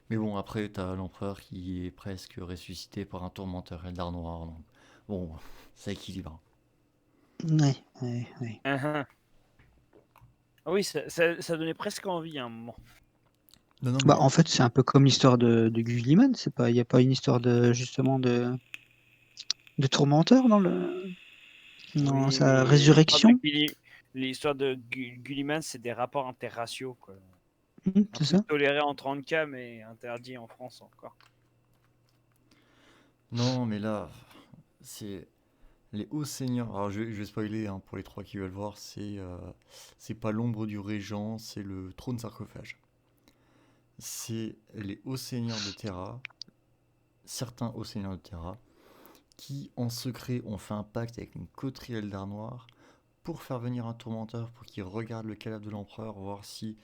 Mais bon, après, t'as l'empereur qui est presque ressuscité par un tourmenteur Eldar noir, donc bon, ça équilibre. Ouais, ouais, ouais. Ah oui, ça donnait presque envie à un moment. Non, non, Bah, mais en fait, c'est un peu comme l'histoire de Gulliman. Il n'y a pas une histoire justement de tourmenteur dans Oui, sa mais résurrection. l'histoire de Gulliman, c'est des rapports interraciaux, quoi. En C'est plus ça? toléré en 30K, mais interdit en France encore. non, mais là, c'est les hauts seigneurs. Alors, je vais spoiler hein, pour les 3 qui veulent voir. C'est pas l'ombre du régent, c'est le trône sarcophage. C'est les hauts seigneurs de Terra, certains hauts seigneurs de Terra, qui en secret ont fait un pacte avec une coterie Eldar noire pour faire venir un tourmenteur pour qu'il regarde le cadavre de l'empereur, voir si,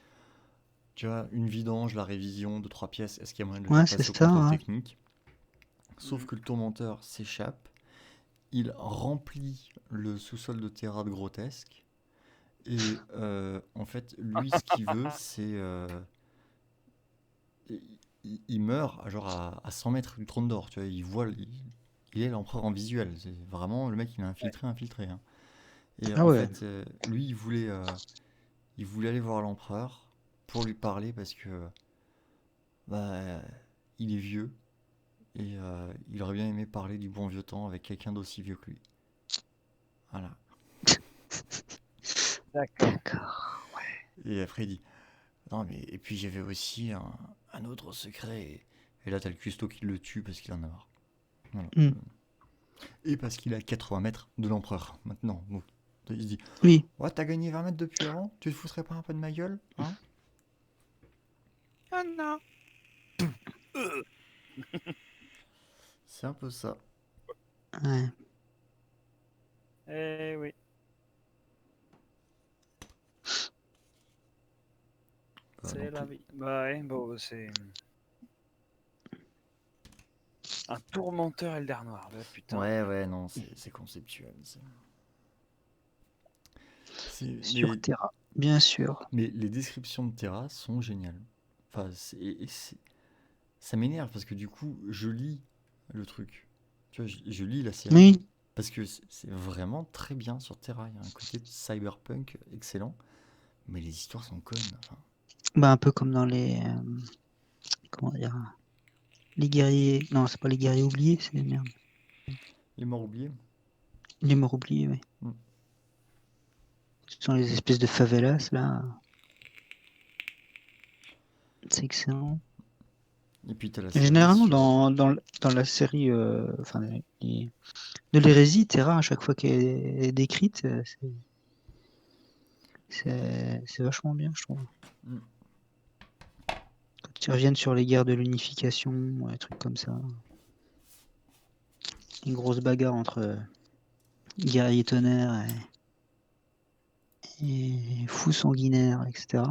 tu vois, une vidange, la révision de 3 pièces, est-ce qu'il y a moyen de le Ouais, faire c'est passer au ça. contrôle Hein. technique. Sauf que le tourmenteur s'échappe, il remplit le sous-sol de Terra de grotesque, et en fait, lui, ce qu'il veut, c'est... il meurt genre à 100 mètres du trône d'or, tu vois, il est l'empereur en visuel, c'est vraiment le mec, il a infiltré. Hein. Et Ah en ouais. fait, lui, il voulait aller voir l'empereur pour lui parler parce que bah, il est vieux et il aurait bien aimé parler du bon vieux temps avec quelqu'un d'aussi vieux que lui. Voilà. D'accord. D'accord. Et après, il dit non, mais et puis j'avais aussi un autre secret. Et là, t'as le cuistot qui le tue parce qu'il en a marre. Voilà. Hmm. Et parce qu'il est à 80 mètres de l'empereur maintenant. Donc, il se dit Oui. ouais, t'as gagné 20 mètres depuis avant. Tu te foutrais pas un peu de ma gueule, hein? Ah non. C'est un peu ça. Ouais. Eh oui. C'est la Donc, vie. Bah ouais, bon, c'est un tourmenteur Eldar noir, bah, putain. ouais, non, c'est conceptuel. Sur Terra, bien sûr. Mais les descriptions de Terra sont géniales. Enfin, ça m'énerve parce que du coup, je lis le truc. Tu vois, je lis la série Oui. parce que c'est vraiment très bien sur Terra. Il y a un côté cyberpunk excellent, mais les histoires sont connes. Enfin, Bah, un peu comme dans comment dire? Les guerriers. Non, c'est pas les guerriers oubliés, c'est merde. les morts oubliés. Les morts oubliés, oui. Mm. Ce sont les espèces de favelas, là. C'est excellent. Et puis t'as la Et série généralement, sur. dans la série enfin, de l'hérésie, Terra, à chaque fois qu'elle est décrite, c'est vachement bien, je trouve. Mm. Quand ils reviennent sur les guerres de l'unification, des trucs comme ça. Une grosse bagarre entre guerriers tonnerre et fous sanguinaires, etc.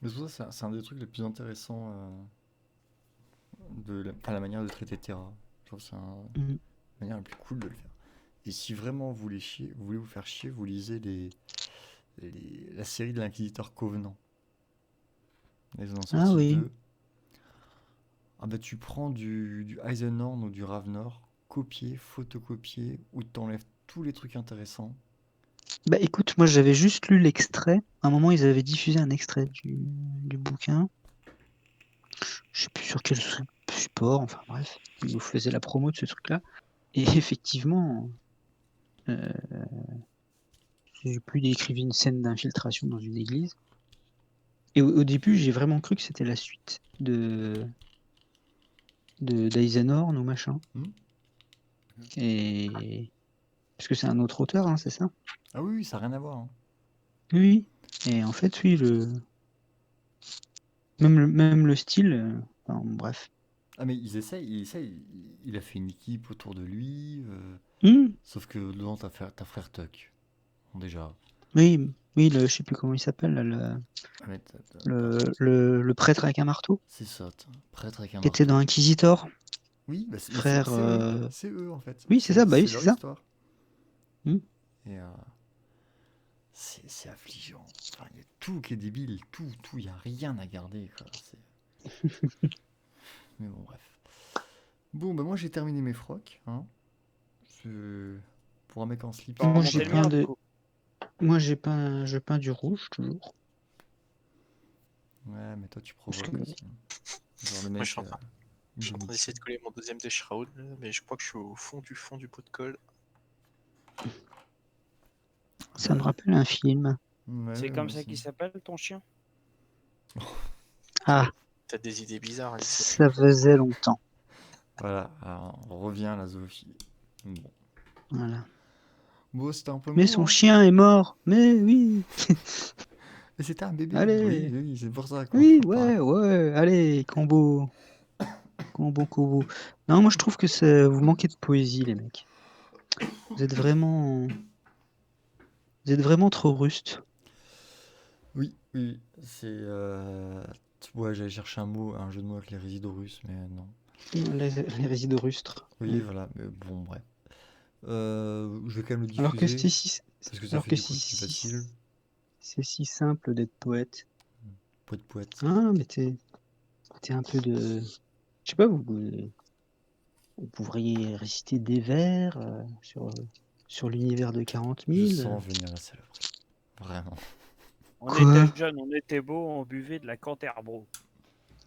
Mais c'est pour ça, c'est un des trucs les plus intéressants enfin, la manière de traiter Terra. Je trouve que c'est Mm. la manière la plus cool de le faire. Et si vraiment vous voulez vous faire chier, vous lisez la série de l'Inquisiteur Covenant. Ils en ont Ah sorti oui. 2. Ah bah tu prends du Eisenhorn ou du Ravenor, copier, photocopier, ou t'enlèves tous les trucs intéressants, Bah écoute, moi j'avais juste lu l'extrait. À un moment, ils avaient diffusé un extrait du bouquin. Je sais plus sur quel support, enfin bref. Ils nous faisaient la promo de ce truc-là. Et effectivement, je sais plus, il écrivait une scène d'infiltration dans une église. Et au début, j'ai vraiment cru que c'était la suite d'Eisenhorn ou machin. Hmm. Et parce que c'est un autre auteur, hein, c'est ça? Ah oui, ça n'a rien à voir. Hein. Oui. Et en fait, oui, même le style, enfin, bref. Ah mais ils essayent, il a fait une équipe autour de lui, Hmm. sauf que dedans t'as frère Tuck, bon, déjà. Oui, oui, je sais plus comment il s'appelle, là, Ah, mais le prêtre avec un marteau, c'est ça, prêtre avec un qui était marteau. dans Inquisitor, Oui, bah frère. c'est eux en fait. Oui, c'est ça, bah oui, C'est c'est leur ça. histoire. Hmm. Et c'est affligeant. Enfin, il y a tout qui est débile, tout, il y a rien à garder quoi. Mais bon, bref. Bon, bah moi j'ai terminé mes frocs, hein. Pour un mec en slip. Faut Moi, remonter j'ai le peint mien, du coup. Moi, je peins du rouge toujours. Ouais, mais toi tu Parce provoques que- aussi. Genre le Moi, mec. je suis en train d'essayer de coller mon deuxième Deschraud, mais je crois que je suis au fond du pot de colle. Ça me rappelle un film. Ouais, C'est ouais, comme moi ça aussi. qu'il s'appelle, ton chien? Ah, T'as des idées bizarres, Alice. ça faisait longtemps. Voilà, alors, on revient à la zoophilie. Bon. Voilà. Bon, c'était un peu Mais mou, son hein. chien est mort. Mais oui. Et c'était un bébé. Allez. Oui, c'est pour ça qu'on Oui, parle. ouais. Allez, combo. Combo. Non, moi, je trouve que vous manquez de poésie, les mecs. Vous êtes vraiment trop rustes. Oui, c'est. Ouais, j'allais chercher un jeu de mots avec les résidus russes, mais non. Les résidus rustres. Oui, voilà, mais bon, bref. Je vais quand même le Alors que diffuser, parce que ça fait du coup plus facile. c'est si simple d'être poète. Poète. Ah, mettez un peu de. Je sais pas, vous pourriez réciter des vers sur l'univers de 40 Je 000. sens venir la saloperie. Vraiment. On Quoi? était jeunes, on était beaux, on buvait de la Canterbro.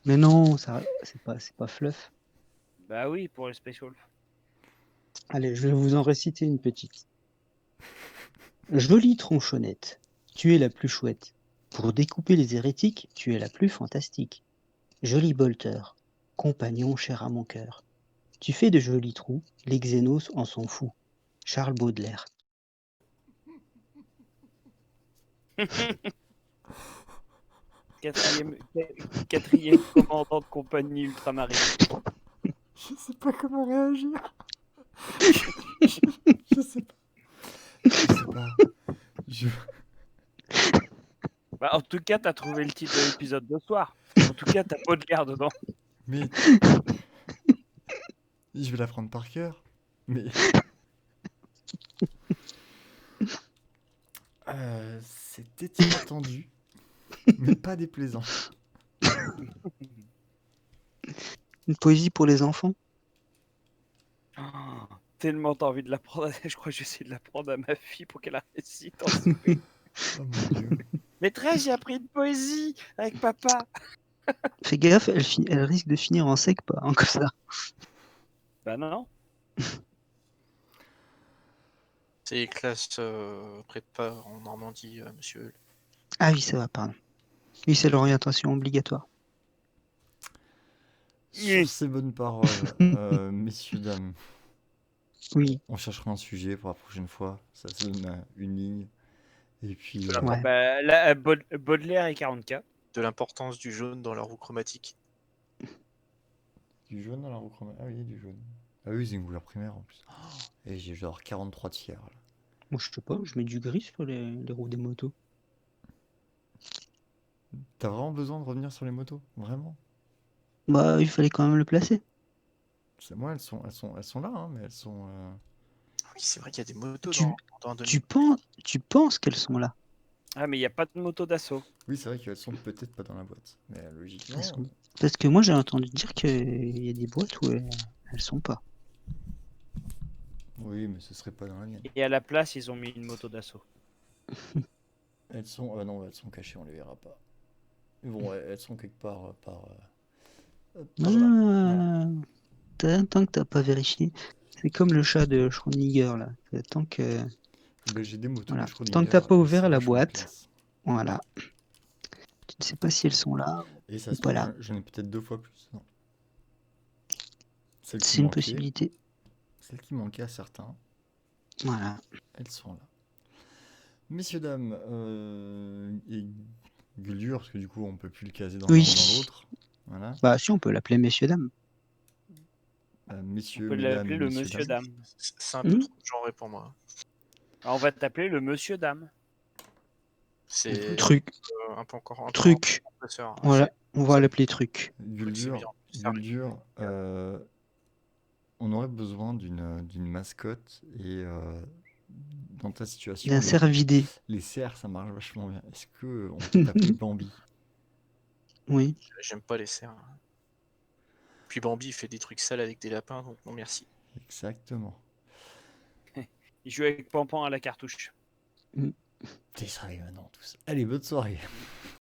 Mais non, ça, c'est pas fluff. Bah oui, pour les specials. Allez, je vais vous en réciter une petite. Jolie tronchonnette, tu es la plus chouette. Pour découper les hérétiques, tu es la plus fantastique. Joli bolter, compagnon cher à mon cœur. Tu fais de jolis trous, les xénos en sont fous. Charles Baudelaire. Quatrième commandant de compagnie ultramarine. Je sais pas comment réagir. Je sais pas. Bah, en tout cas, t'as trouvé le titre de l'épisode de soir. En tout cas, t'as Baudelaire dedans. Mais. Je vais la prendre par cœur. Mais. C'était inattendu, mais pas déplaisant. Une poésie pour les enfants. Oh, tellement t'as envie de la prendre. Je crois que j'essaie de la prendre à ma fille pour qu'elle la récite en souper. Oh mon dieu. Maîtresse, j'ai appris une poésie avec papa. Fais gaffe, elle risque de finir en sec, pas comme ça. Bah non. C'est classe prépa en Normandie, monsieur. Ah oui, ça va, pardon. Oui, c'est l'orientation obligatoire. Sur ces bonnes paroles, messieurs, dames, Oui, on cherchera un sujet pour la prochaine fois. Ça se donne une ligne. Et puis. ouais. Bah, là, Baudelaire et 40K. De l'importance du jaune dans la roue chromatique. Du jaune dans la roue chromatique. Ah oui, du jaune. Ah oui, c'est une couleur primaire en plus. Et j'ai genre 43 tiers. Là. Moi, je sais pas, je mets du gris sur les roues des motos. T'as vraiment besoin de revenir sur les motos? Vraiment? Bah, il fallait quand même le placer. Moi, elles sont là, hein, mais elles sont. Oui, c'est vrai qu'il y a des motos Tu- dans Denis. Tu penses qu'elles sont là? Ah, mais il n'y a pas de moto d'assaut. Oui, c'est vrai qu'elles sont peut-être pas dans la boîte. Mais logiquement. Elles sont- Parce que moi, j'ai entendu dire qu'il y a des boîtes où elles sont pas. Oui, mais ce serait pas dans la mienne. Et à la place, ils ont mis une moto d'assaut. Elles sont... non, elles sont cachées, on les verra pas. Bon, elles sont quelque part par là. Voilà. Ah, tant que t'as pas vérifié, c'est comme le chat de Schrödinger là. Tant que Ben, j'ai des motos voilà, de Schrödinger. tant que t'as pas et ouvert c'est la vachement boîte, classe. voilà. Tu ne sais pas si elles sont là Et ça ou se pas trouve, là. j'en ai peut-être 2 fois plus. Non. Celles qui C'est une manquaient, possibilité. celles qui manquaient à certains, Voilà. elles sont là. Messieurs, dames, et Guldur, parce que du coup, on peut plus le caser dans l'un ou dans Oui. l'autre. Voilà. Bah si, on peut l'appeler messieurs dames. On Messieurs, peut mesdames l'appeler et le messieurs, monsieur dames. dame. C'est un peu Hmm. trop genré pour moi. Alors, on va t'appeler le monsieur dame. C'est Truc, un peu encore un truc. peu professeur. Voilà, on va l'appeler truc. Guldur, on aurait besoin d'une mascotte et dans ta situation, D'un cervidé. les cerfs, ça marche vachement bien. Est-ce que on peut t'appeler Bambi? Oui. J'aime pas les cerfs. Puis Bambi il fait des trucs sales avec des lapins, donc non merci. Exactement. Il joue avec Pampan à la cartouche. T'es sérieux maintenant tous. Allez, bonne soirée.